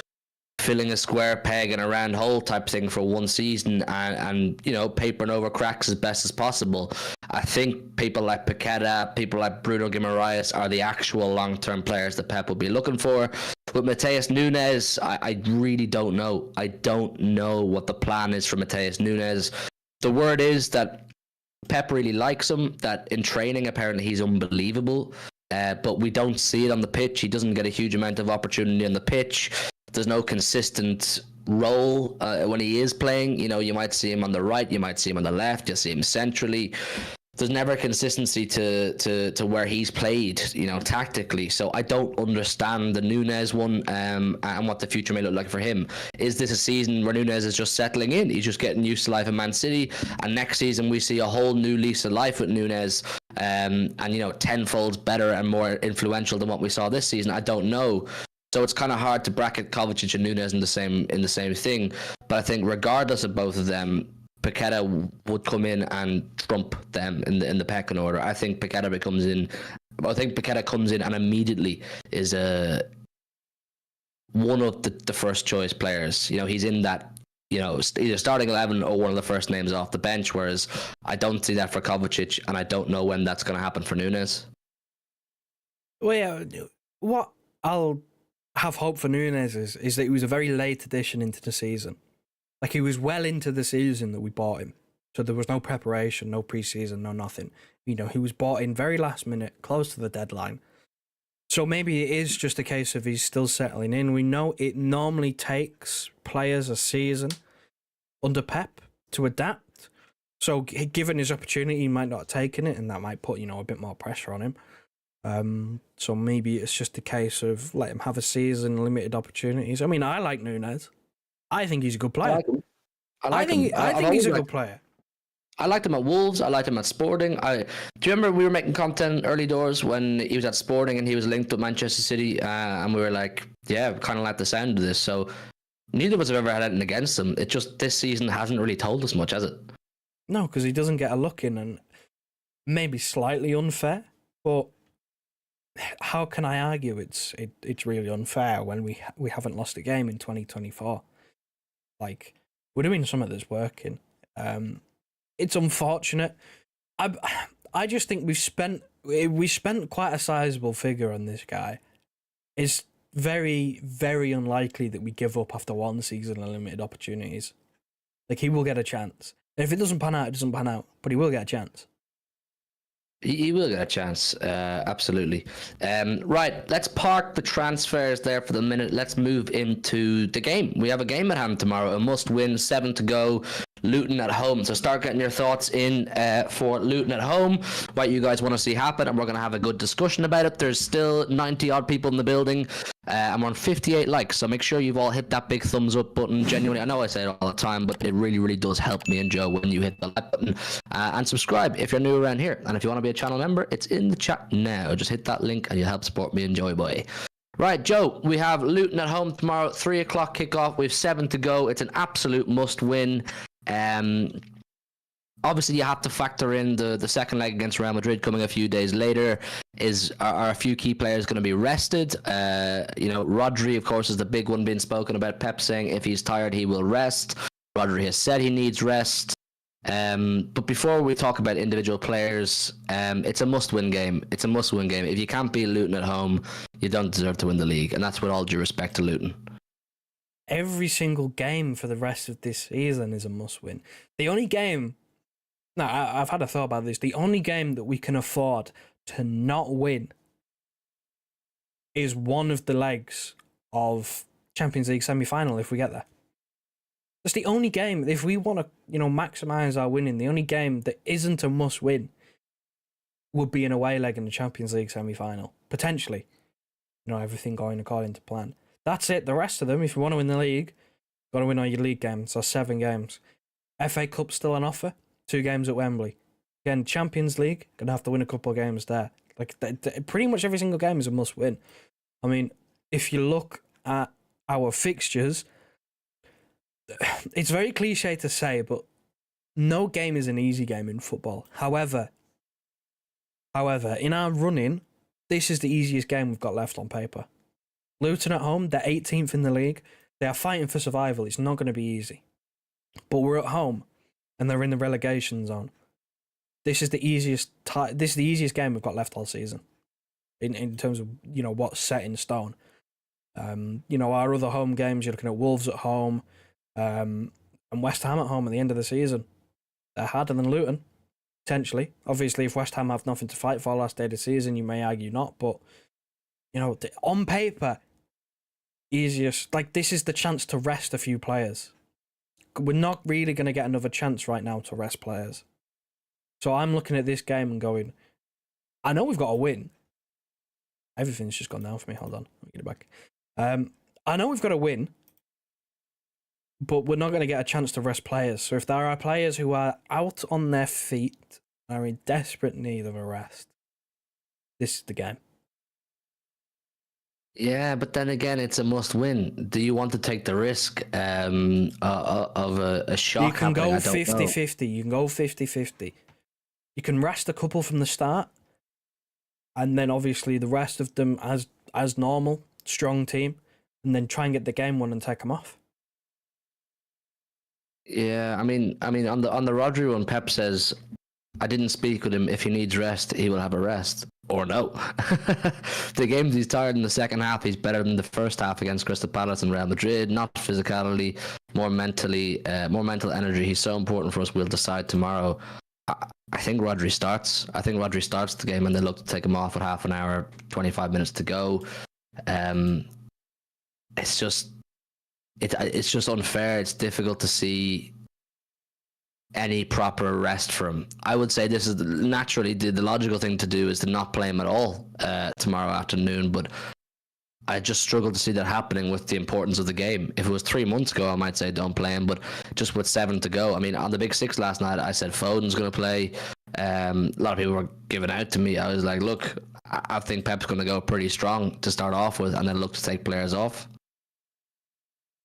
filling a square peg in a round hole type thing for one season, and papering over cracks as best as possible. I think people like Paqueta, people like Bruno Guimaraes are the actual long-term players that Pep will be looking for. With Mateus Nunes, I really don't know. I don't know what the plan is for Mateus Nunes. The word is that Pep really likes him, that in training apparently he's unbelievable, but we don't see it on the pitch. He doesn't get a huge amount of opportunity on the pitch. There's no consistent role when he is playing. You might see him on the right, you might see him on the left, you'll see him centrally. There's never consistency to where he's played, tactically. So I don't understand the Nunes one and what the future may look like for him. Is this a season where Nunes is just settling in? He's just getting used to life in Man City, and next season we see a whole new lease of life with Nunes, and tenfold better and more influential than what we saw this season? I don't know. So it's kind of hard to bracket Kovacic and Nunes in the same thing. But I think regardless of both of them, Paqueta would come in and trump them in the pecking order. I think Paqueta comes in and immediately is one of the first choice players. He's in that either starting 11 or one of the first names off the bench. Whereas I don't see that for Kovacic, and I don't know when that's going to happen for Nunes. Well, yeah, what I'll have hope for Nunes is that he was a very late addition into the season. Like, he was well into the season that we bought him. So there was no preparation, no preseason, no nothing. He was bought in very last minute, close to the deadline. So maybe it is just a case of he's still settling in. We know it normally takes players a season under Pep to adapt. So given his opportunity, he might not have taken it, and that might put, a bit more pressure on him. So maybe it's just a case of let him have a season, limited opportunities. I mean, I like Nunes. I think he's a good player. I think he's a good player. I liked him at Wolves. I liked him at Sporting. Do you remember we were making content early doors when he was at Sporting and he was linked with Manchester City, and we were like, yeah, kind of like the sound of this. So neither of us have ever had anything against him. It just, this season hasn't really told us much, has it? No, because he doesn't get a look in, and maybe slightly unfair, but how can I argue it's really unfair when we haven't lost a game in 2024? Like, we're doing something that's working. It's unfortunate. I just think we spent quite a sizable figure on this guy. It's very, very unlikely that we give up after one season of limited opportunities. Like, he will get a chance. And if it doesn't pan out, it doesn't pan out. But he will get a chance. He will get a chance, absolutely. Right, let's park the transfers there for the minute. Let's move into the game. We have a game at hand tomorrow, a must-win, 7 to go, Luton at home. So start getting your thoughts in for Luton at home, what you guys want to see happen, and we're going to have a good discussion about it. There's still 90-odd people in the building. I'm on 58 likes, so make sure you've all hit that big thumbs up button. Genuinely, I know I say it all the time, but it really, really does help me and Joe when you hit the like button. And subscribe if you're new around here. And if you want to be a channel member, it's in the chat now. Just hit that link and you'll help support me and Joy Boy. Right, Joe, we have Luton at home tomorrow, 3 o'clock kickoff. We have 7 to go. It's an absolute must win. Obviously, you have to factor in the second leg against Real Madrid coming a few days later. Are a few key players going to be rested? Rodri, of course, is the big one being spoken about. Pep saying if he's tired, he will rest. Rodri has said he needs rest. But before we talk about individual players, it's a must-win game. It's a must-win game. If you can't beat Luton at home, you don't deserve to win the league, and that's with all due respect to Luton. Every single game for the rest of this season is a must-win. The only game... Now, I've had a thought about this. The only game that we can afford to not win is one of the legs of Champions League semi-final if we get there. That's the only game. If we want to, maximise our winning, the only game that isn't a must-win would be an away leg in the Champions League semi-final, potentially. Everything going according to plan. That's it. The rest of them, if you want to win the league, got to win all your league games. So 7 games. FA Cup still on offer. 2 games at Wembley. Again, Champions League, gonna have to win a couple of games there. Like pretty much every single game is a must-win. I mean, if you look at our fixtures, it's very cliche to say, but no game is an easy game in football. However, in our running, this is the easiest game we've got left on paper. Luton at home, they're 18th in the league. They are fighting for survival. It's not going to be easy. But we're at home, and they're in the relegation zone. This is the easiest. This is the easiest game we've got left all season, in terms of what's set in stone. Our other home games, you're looking at Wolves at home, and West Ham at home at the end of the season. They're harder than Luton, potentially. Obviously, if West Ham have nothing to fight for last day of the season, you may argue not. But on paper, easiest. Like, this is the chance to rest a few players. We're not really going to get another chance right now to rest players. So I'm looking at this game and going, I know we've got to win. Everything's just gone down for me. Hold on. Let me get it back. I know we've got to win, but we're not going to get a chance to rest players. So if there are players who are out on their feet, are in desperate need of a rest, this is the game. Yeah, but then again, it's a must-win. Do you want to take the risk of a shock? You can go 50-50. You can go 50-50. You can rest a couple from the start, and then obviously the rest of them as normal, strong team, and then try and get the game won and take them off. Yeah, I mean, on the Rodri one, Pep says, "I didn't speak with him. If he needs rest, he will have a rest." Or no. The games he's tired in the second half, he's better than the first half against Crystal Palace and Real Madrid. Not physicality, more mental energy. He's so important for us. We'll decide tomorrow. I think Rodri starts. I think Rodri starts the game, and they look to take him off with half an hour, 25 minutes to go. It's just unfair. It's difficult to see any proper rest for him. I would say this is naturally the logical thing to do is to not play him at all tomorrow afternoon, but I just struggle to see that happening with the importance of the game. If it was 3 months ago, I might say don't play him, but just with 7 to go. I mean, on the Big Six last night, I said Foden's going to play. A lot of people were giving out to me. I was like, look, I think Pep's going to go pretty strong to start off with and then look to take players off.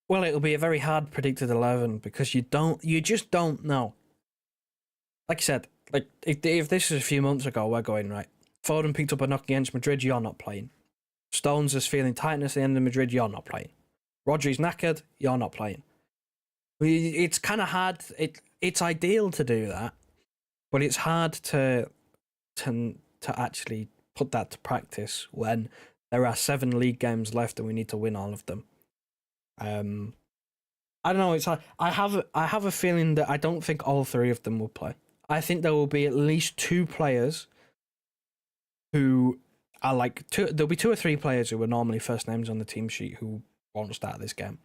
Well, it'll be a very hard predicted 11 because you just don't know. Like I said, like if this is a few months ago, we're going, right, Foden picked up a knock against Madrid, you're not playing. Stones is feeling tightness at the end of Madrid, you're not playing. Rodri's knackered, you're not playing. It's kind of hard. It's ideal to do that, but it's hard to actually put that to practice when there are 7 league games left and we need to win all of them. I don't know. It's like I have a feeling that I don't think all 3 of them will play. I think there will be at least 2 players who are like there'll be 2 or 3 players who are normally first names on the team sheet who won't start this game.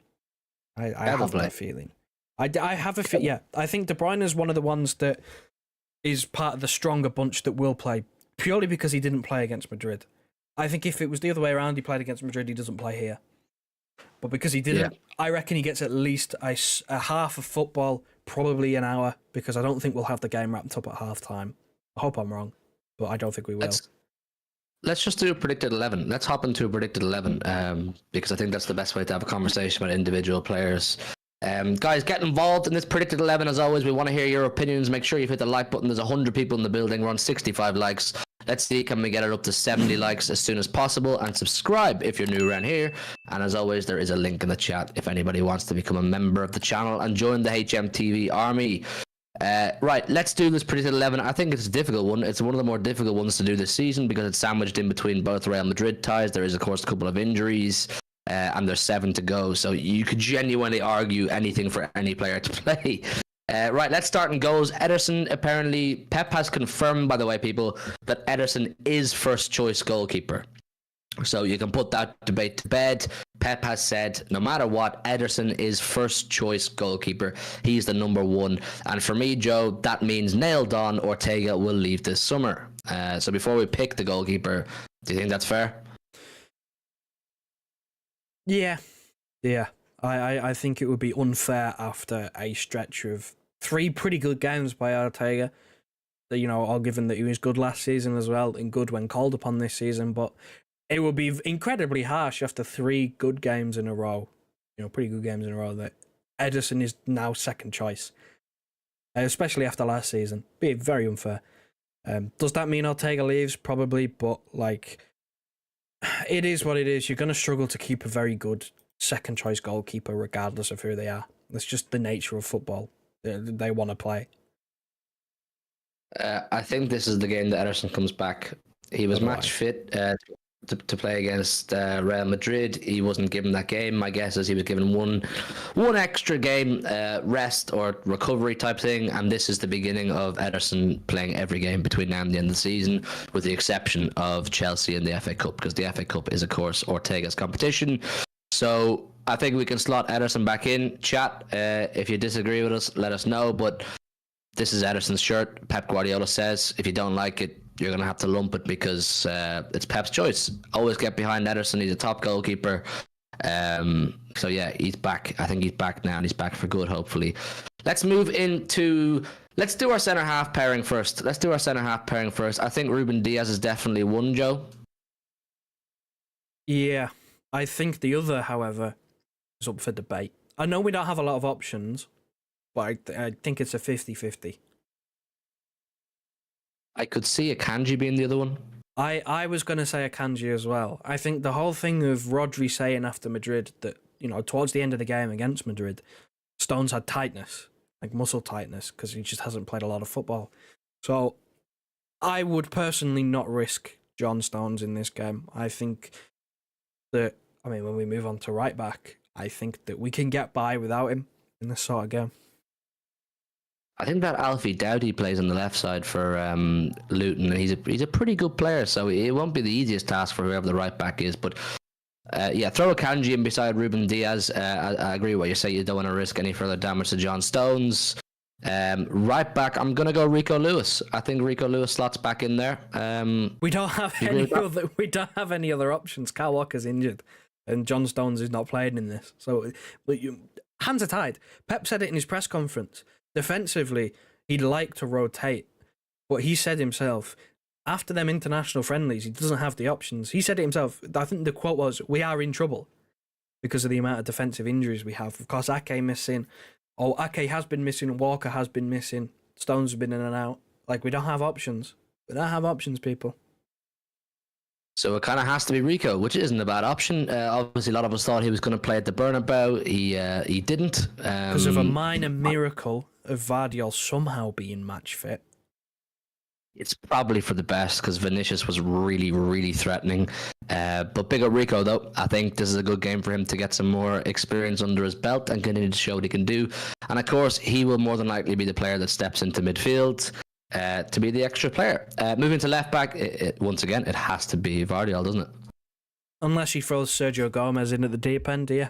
I have that feeling. I have a yeah. I think De Bruyne is one of the ones that is part of the stronger bunch that will play purely because he didn't play against Madrid. I think if it was the other way around, he played against Madrid, he doesn't play here. But because he didn't, I reckon he gets at least a half of football, probably an hour, because I don't think we'll have the game wrapped up at half time. I hope I'm wrong, but I don't think we will. Let's just do a predicted 11. Let's hop into a predicted 11 because I think that's the best way to have a conversation with individual players. Guys, get involved in this predicted 11 as always. We want to hear your opinions. Make sure you hit the like button. There's 100 people in the building. We're on 65 likes. Let's see, can we get it up to 70 likes as soon as possible? And subscribe if you're new around here. And as always, there is a link in the chat if anybody wants to become a member of the channel and join the HMTV army. Right, let's do this predicted 11. I think it's a difficult one. It's one of the more difficult ones to do this season because it's sandwiched in between both Real Madrid ties. There is, of course, a couple of injuries. And there's 7 to go, so you could genuinely argue anything for any player to play. Right, let's start in goals. Ederson, apparently, Pep has confirmed, by the way, people, that Ederson is first choice goalkeeper. So you can put that debate to bed. Pep has said, no matter what, Ederson is first choice goalkeeper. He's the number one. And for me, Joe, that means nailed on, Ortega will leave this summer. So before we pick the goalkeeper, do you think that's fair? Yeah. I think it would be unfair after a stretch of 3 pretty good games by Ortega. All given that he was good last season as well, and good when called upon this season, but it would be incredibly harsh after 3 good games in a row, pretty good games in a row, that Ederson is now second choice, especially after last season. Be very unfair. Does that mean Ortega leaves? Probably, but it is what it is. You're going to struggle to keep a very good second choice goalkeeper regardless of who they are. That's just the nature of football. They want to play. I think this is the game that Ederson comes back. He was match fit to play against Real Madrid. He wasn't given that game. My guess is he was given one extra game rest or recovery type thing, and this is the beginning of Ederson playing every game between now and the end of the season, with the exception of Chelsea and the FA Cup, because the FA Cup is, of course, Ortega's competition. So I think we can slot Ederson back in. Chat, if you disagree with us, let us know, but this is Ederson's shirt. Pep Guardiola says, if you don't like it, you're going to have to lump it, because it's Pep's choice. Always get behind Ederson. He's a top goalkeeper. So yeah, he's back. I think he's back now, and he's back for good, hopefully. Let's do our centre-half pairing first. I think Ruben Diaz is definitely one, Joe. Yeah. I think the other, however, is up for debate. I know we don't have a lot of options, but I think it's a 50-50. I could see a Kanji being the other one. I was going to say a Kanji as well. I think the whole thing of Rodri saying after Madrid that, towards the end of the game against Madrid, Stones had tightness, like muscle tightness, because he just hasn't played a lot of football. So I would personally not risk John Stones in this game. I think that, when we move on to right back, I think that we can get by without him in this sort of game. I think that Alfie Doughty plays on the left side for Luton, and he's a pretty good player, so it won't be the easiest task for whoever the right back is. But throw a Kanji in beside Ruben Diaz. I agree with what you say. You don't want to risk any further damage to John Stones. Right back, I'm gonna go Rico Lewis. I think Rico Lewis slots back in there. We don't have any other options. Kyle Walker's injured, and John Stones is not playing in this. So hands are tied. Pep said it in his press conference. Defensively, he'd like to rotate, but he said himself, after them international friendlies, he doesn't have the options. He said it himself. I think the quote was, "We are in trouble because of the amount of defensive injuries we have." Of course, Ake missing. Ake has been missing. Walker has been missing. Stones have been in and out. We don't have options. We don't have options, people. So it kind of has to be Rico, which isn't a bad option. Obviously, a lot of us thought he was going to play at the Bernabeu. He didn't. Because of a minor miracle of Vardiol somehow being match fit. It's probably for the best, because Vinicius was really, really threatening. But big up Rico, though. I think this is a good game for him to get some more experience under his belt and continue to show what he can do. And of course, he will more than likely be the player that steps into midfield to be the extra player. Moving to left back, once again, it has to be Vardiol, doesn't it? Unless he throws Sergio Gomez in at the deep end, yeah.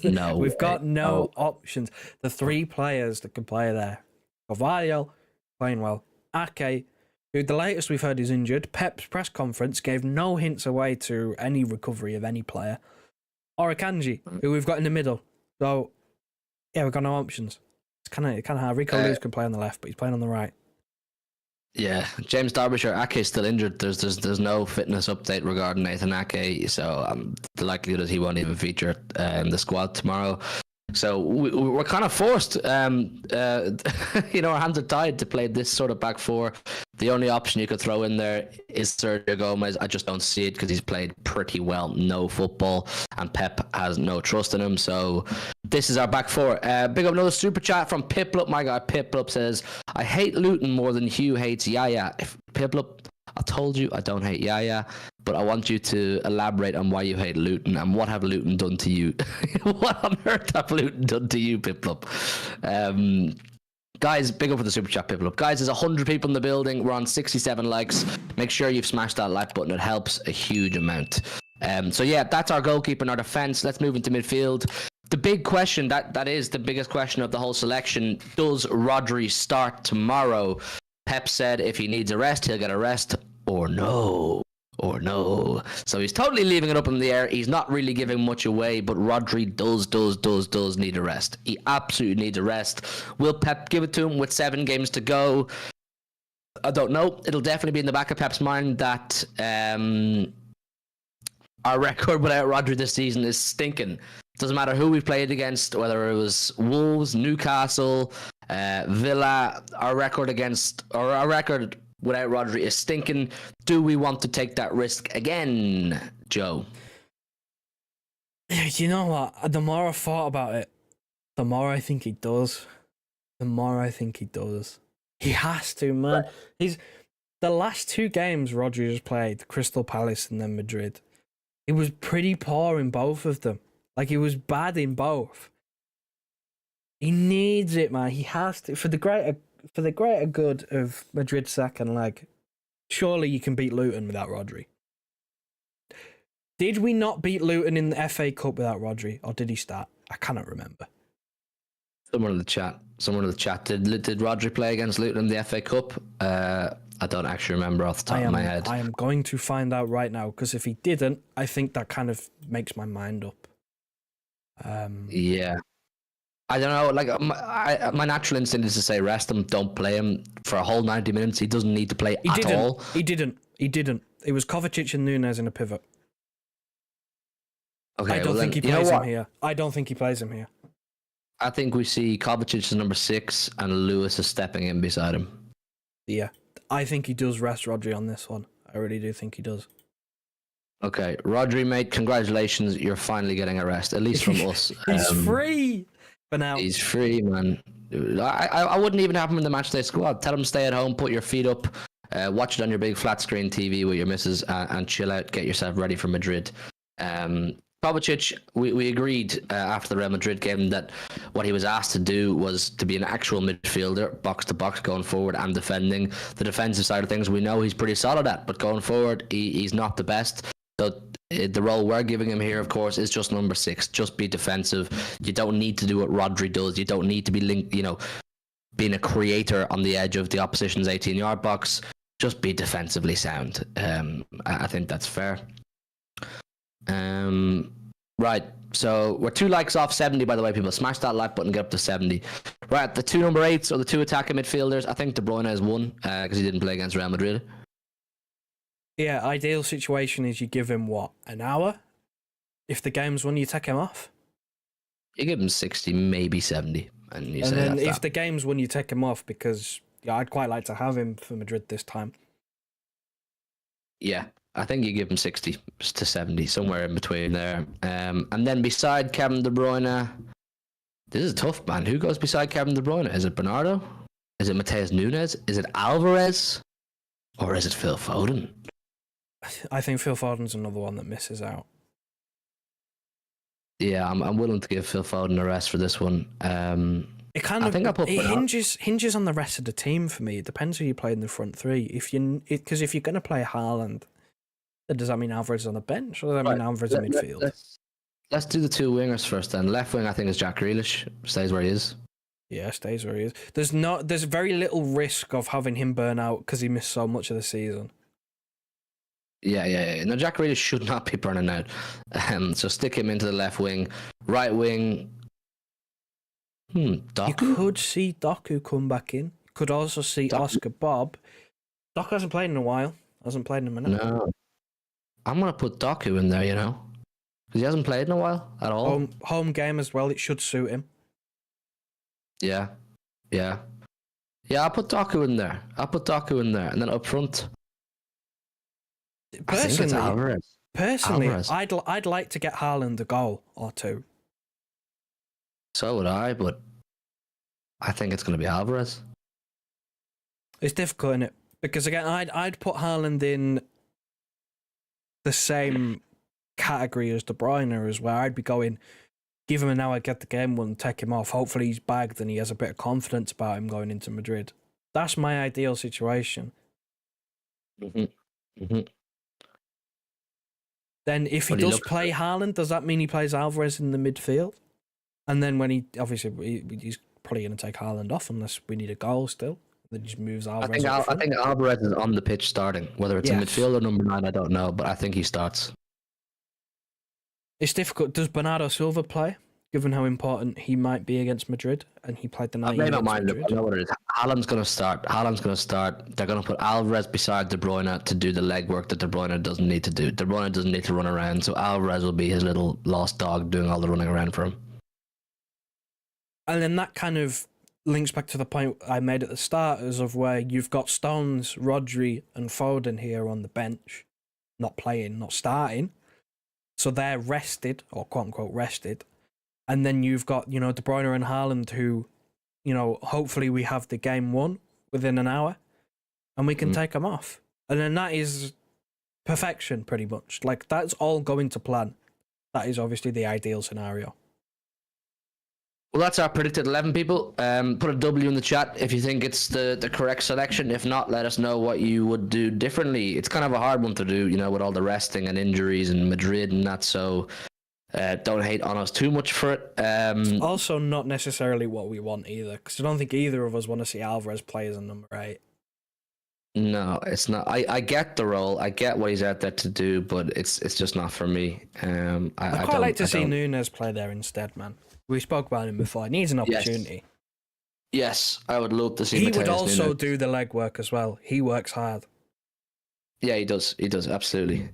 No, we've got no options. The 3 players that can play there: Vardiol, playing well; Ake, who the latest we've heard is injured. Pep's press conference gave no hints away to any recovery of any player; or Akanji, who we've got in the middle. So yeah, we've got no options. It's kind of hard. Rico Lewis can play on the left, but he's playing on the right. Yeah, James Derbyshire, Ake is still injured. There's no fitness update regarding Nathan Ake, so the likelihood is he won't even feature in the squad tomorrow. So we're kind of forced, our hands are tied to play this sort of back 4. The only option you could throw in there is Sergio Gomez. I just don't see it, because he's played pretty well, no football, and Pep has no trust in him. So this is our back 4. Big up another super chat from Piplup. My guy Piplup says, "I hate Luton more than Hugh hates Yaya." Piplup, I told you I don't hate Yaya, but I want you to elaborate on why you hate Luton and what have Luton done to you. What on earth have Luton done to you, Piplup? Guys, big up for the super chat, Piplup. Guys, there's 100 people in the building. We're on 67 likes. Make sure you've smashed that like button. It helps a huge amount. So yeah, that's our goalkeeper and our defence. Let's move into midfield. The big question, that is the biggest question of the whole selection, does Rodri start tomorrow? Pep said if he needs a rest, he'll get a rest, or no. So he's totally leaving it up in the air. He's not really giving much away, but Rodri does need a rest. He absolutely needs a rest. Will Pep give it to him with 7 games to go? I don't know. It'll definitely be in the back of Pep's mind that our record without Rodri this season is stinking. Doesn't matter who we've played against, whether it was Wolves, Newcastle, Villa. Our record without Rodri is stinking. Do we want to take that risk again, Joe? You know what? The more I thought about it, the more I think he does. He has to, man. He's the last 2 games Rodri has played, Crystal Palace and then Madrid. He was pretty poor in both of them. Like, he was bad in both. He needs it, man. He has to for the greater good of Madrid's second leg. Surely you can beat Luton without Rodri. Did we not beat Luton in the FA Cup without Rodri, or did he start? I cannot remember. Someone in the chat. Did Rodri play against Luton in the FA Cup? I don't actually remember off the top of my head. I am going to find out right now, because if he didn't, I think that kind of makes my mind up. Yeah. I don't know. Like, my natural instinct is to say rest him, don't play him for a whole 90 minutes. He doesn't need to play at all. He didn't. It was Kovacic and Nunes in a pivot. Okay, I don't think he plays him here. I don't think he plays him here. I think we see Kovacic as number 6 and Lewis is stepping in beside him. Yeah. I think he does rest Rodri on this one. I really do think he does. Okay, Rodri, mate, congratulations. You're finally getting a rest, at least from us. He's free for now. He's free, man. I wouldn't even have him in the matchday squad. Tell him to stay at home, put your feet up, watch it on your big flat screen TV with your missus, and chill out, get yourself ready for Madrid. Kovacic, we agreed after the Real Madrid game that what he was asked to do was to be an actual midfielder, box to box, going forward and defending. The defensive side of things, we know he's pretty solid at, but going forward, he's not the best. So the role we're giving him here, of course, is just number 6. Just be defensive. You don't need to do what Rodri does. You don't need to be being a creator on the edge of the opposition's 18-yard box. Just be defensively sound. I think that's fair. Right, so we're 2 likes off 70, by the way, people. Smash that like button, get up to 70. Right, the 2 number 8s or the 2 attacking midfielders. I think De Bruyne has 1 because he didn't play against Real Madrid. Yeah, ideal situation is you give him, an hour? If the game's won, you take him off? You give him 60, maybe 70. And then if the game's won, you take him off because I'd quite like to have him for Madrid this time. Yeah, I think you give him 60 to 70, somewhere in between there. And then beside Kevin De Bruyne, this is tough, man. Who goes beside Kevin De Bruyne? Is it Bernardo? Is it Mateus Nunes? Is it Alvarez? Or is it Phil Foden? I think Phil Foden's another one that misses out. Yeah, I'm willing to give Phil Foden a rest for this one. It kind of hinges on the rest of the team for me. It depends who you play in the front 3. Because if you're going to play Haaland, does that mean Alvarez on the bench, or does that mean Alvarez in midfield? Let's do the 2 wingers first then. Left wing, I think, is Jack Grealish. Stays where he is. Yeah, stays where he is. There's very little risk of having him burn out because he missed so much of the season. Yeah. No, Jack Grealish should not be burning out. So stick him into the left wing. Right wing. Doku? You could see Doku come back in. Could also see Oscar Bob. Doku hasn't played in a while. Hasn't played in a minute. No. I'm going to put Doku in there, because he hasn't played in a while at all. Home game as well. It should suit him. Yeah. I'll put Doku in there. And then up front, Personally, Alvarez. I'd like to get Haaland a goal or 2. So would I, but I think it's going to be Alvarez. It's difficult, isn't it? Because again, I'd put Haaland in the same category as De Bruyne, as where I'd be going, give him an hour, get the game won, take him off. Hopefully he's bagged and he has a bit of confidence about him going into Madrid. That's my ideal situation. Then if he does play Haaland, does that mean he plays Alvarez in the midfield? And then when he's probably going to take Haaland off unless we need a goal still. Then just moves Alvarez. I think Alvarez is on the pitch starting. Whether it's a midfield or number 9, I don't know, but I think he starts. It's difficult. Does Bernardo Silva play, given how important he might be against Madrid? And he played the night. I don't mind it. I know what it is. Haaland's going to start. They're going to put Alvarez beside De Bruyne to do the legwork that De Bruyne doesn't need to do. De Bruyne doesn't need to run around, so Alvarez will be his little lost dog doing all the running around for him. And then that kind of links back to the point I made at the start, as of where you've got Stones, Rodri, and Foden here on the bench, not playing, not starting. So they're rested, or quote unquote rested. And then you've got, De Bruyne and Haaland who, hopefully we have the game won within an hour and we can take them off. And then that is perfection, pretty much. Like, that's all going to plan. That is obviously the ideal scenario. Well, that's our predicted 11, people. Put a W in the chat if you think it's the correct selection. If not, let us know what you would do differently. It's kind of a hard one to do, with all the resting and injuries and Madrid and that, so don't hate on us too much for it. Also not necessarily what we want either, because I don't think either of us want to see Alvarez play as a number 8. No, it's not. I get the role. I get what he's out there to do, but it's just not for me. I'd quite like to see Nunes play there instead, man. We spoke about him before. He needs an opportunity. Yes, I would love to see. He would also do the legwork as well. He works hard. Yeah, he does. He does, absolutely.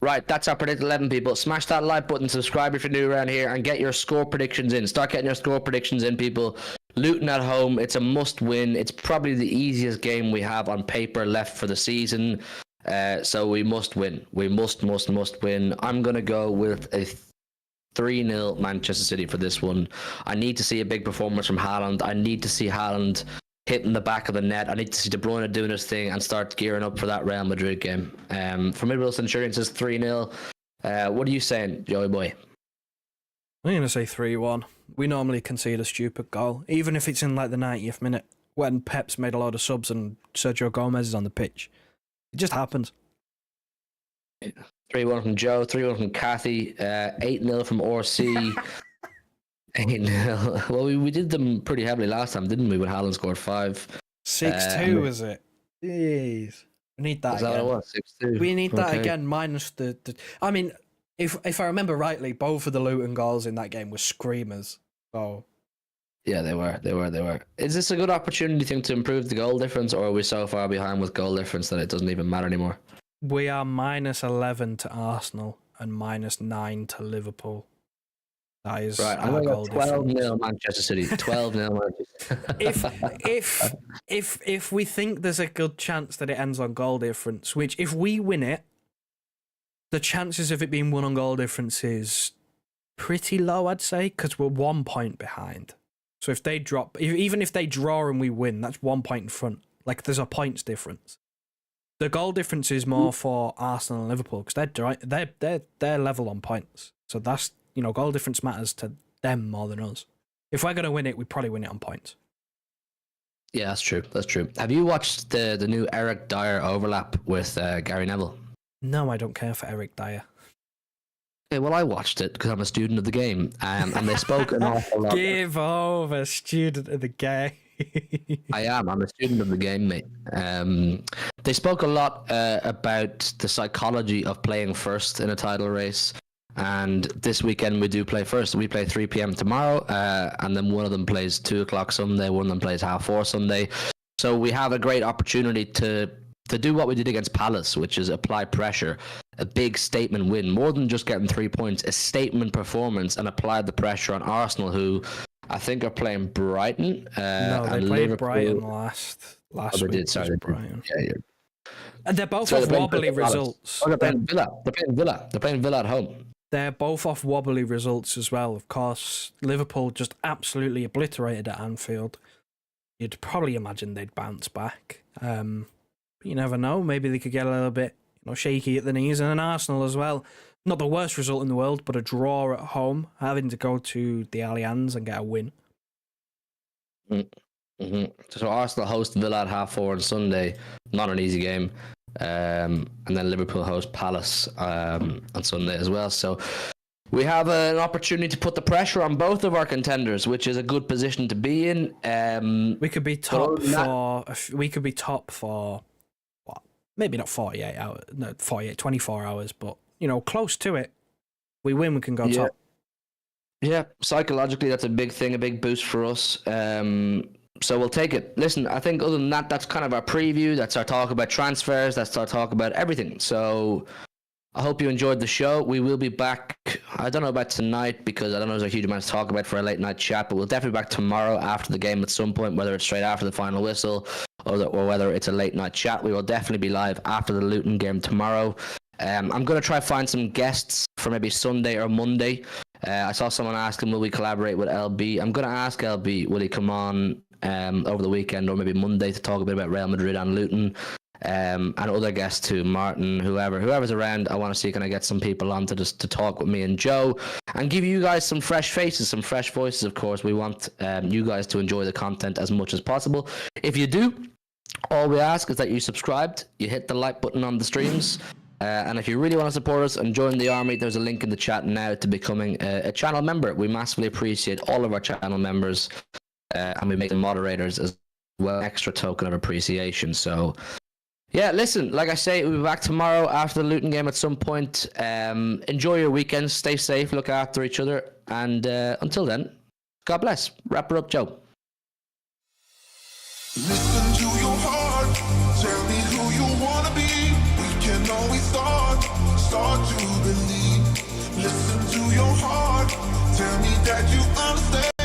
Right, that's our predicted 11, people. Smash that like button, subscribe if you're new around here, and get your score predictions in. Start getting your score predictions in, people. Luton at home, it's a must-win. It's probably the easiest game we have on paper left for the season. So we must win. We must win. I'm going to go with a 3-0 Manchester City for this one. I need to see a big performance from Haaland. I need to see Haaland hitting the back of the net. I need to see De Bruyne doing his thing and start gearing up for that Real Madrid game. For Midfield Centurion says 3-0. What are you saying, Joey boy? I'm going to say 3-1. We normally concede a stupid goal, even if it's in like the 90th minute when Pep's made a load of subs and Sergio Gomez is on the pitch. It just happens. 3-1 from Joe, 3-1 from Kathy, 8-0 from RC. 8-0. Well, we did them pretty heavily last time, didn't we? When Haaland scored 5. 6-2 was it? Jeez. We need that again. Is that what it was? 6-2. We need that again, minus the... I mean, if I remember rightly, both of the Luton goals in that game were screamers. So... Yeah, they were. Is this a good opportunity, think, to improve the goal difference, or are we so far behind with goal difference that it doesn't even matter anymore? We are minus 11 to Arsenal and minus 9 to Liverpool. That is right. I'm going to go 12-0 Manchester City. 12-0 Manchester. if we think there's a good chance that it ends on goal difference, which if we win it, the chances of it being won on goal difference is pretty low, I'd say, because we're 1 point behind. So if they drop, even if they draw and we win, that's 1 point in front. Like, there's a points difference. The goal difference is more for Arsenal and Liverpool because they're level on points. So that's, goal difference matters to them more than us. If we're going to win it, we probably win it on points. Yeah, that's true. Have you watched the new Eric Dyer overlap with Gary Neville? No, I don't care for Eric Dyer. Okay, well, I watched it because I'm a student of the game, and they spoke an awful lot. Give over, student of the game. I am. I'm a student of the game, mate. They spoke a lot about the psychology of playing first in a title race. And this weekend we do play first. We play 3 p.m. tomorrow, and then one of them plays 2 o'clock Sunday. One of them plays 4:30 Sunday. So we have a great opportunity to do what we did against Palace, which is apply pressure, a big statement win, more than just getting 3 points, a statement performance, and apply the pressure on Arsenal, who I think are playing Brighton. No, they played Brighton last they week. did. Sorry, Brighton. Yeah. And they're both off wobbly results. They're playing Villa. They're playing Villa at home. They're both off wobbly results as well. Of course, Liverpool just absolutely obliterated at Anfield. You'd probably imagine they'd bounce back. But you never know. Maybe they could get a little bit shaky at the knees. And then Arsenal as well. Not the worst result in the world, but a draw at home, having to go to the Allianz and get a win. Mm-hmm. So Arsenal host Villa at 4:30 on Sunday. Not an easy game. and then Liverpool host Palace on Sunday as well. So we have an opportunity to put the pressure on both of our contenders, which is a good position to be in. We could be top for. We could be top for what? Maybe not 48 hours. No, 24 hours, but close to it. We win, we can go top. Yeah, psychologically, that's a big thing, a big boost for us. So we'll take it. Listen, I think other than that, that's kind of our preview. That's our talk about transfers. That's our talk about everything. So I hope you enjoyed the show. We will be back. I don't know about tonight because I don't know if there's a huge amount to talk about for a late night chat, but we'll definitely be back tomorrow after the game at some point, whether it's straight after the final whistle or whether it's a late night chat. We will definitely be live after the Luton game tomorrow. I'm going to try find some guests for maybe Sunday or Monday. I saw someone asking, will we collaborate with LB? I'm going to ask LB, will he come on over the weekend or maybe Monday to talk a bit about Real Madrid and Luton, and other guests too, Martin, whoever's around. I want to see, can I get some people on to talk with me and Joe and give you guys some fresh faces, some fresh voices. Of course, we want you guys to enjoy the content as much as possible. If you do, all we ask is that you subscribed, you hit the like button on the streams. And if you really want to support us and join the army, there's a link in the chat now to becoming a channel member. We massively appreciate all of our channel members, and we make them moderators as well, extra token of appreciation. So, yeah, listen, like I say, we'll be back tomorrow after the Luton game at some point. Enjoy your weekend, stay safe, look after each other, and until then, God bless. Wrap her up, Joe. Listen to your heart, tell me who you wanna be. We can always start to believe. Listen to your heart, tell me that you understand.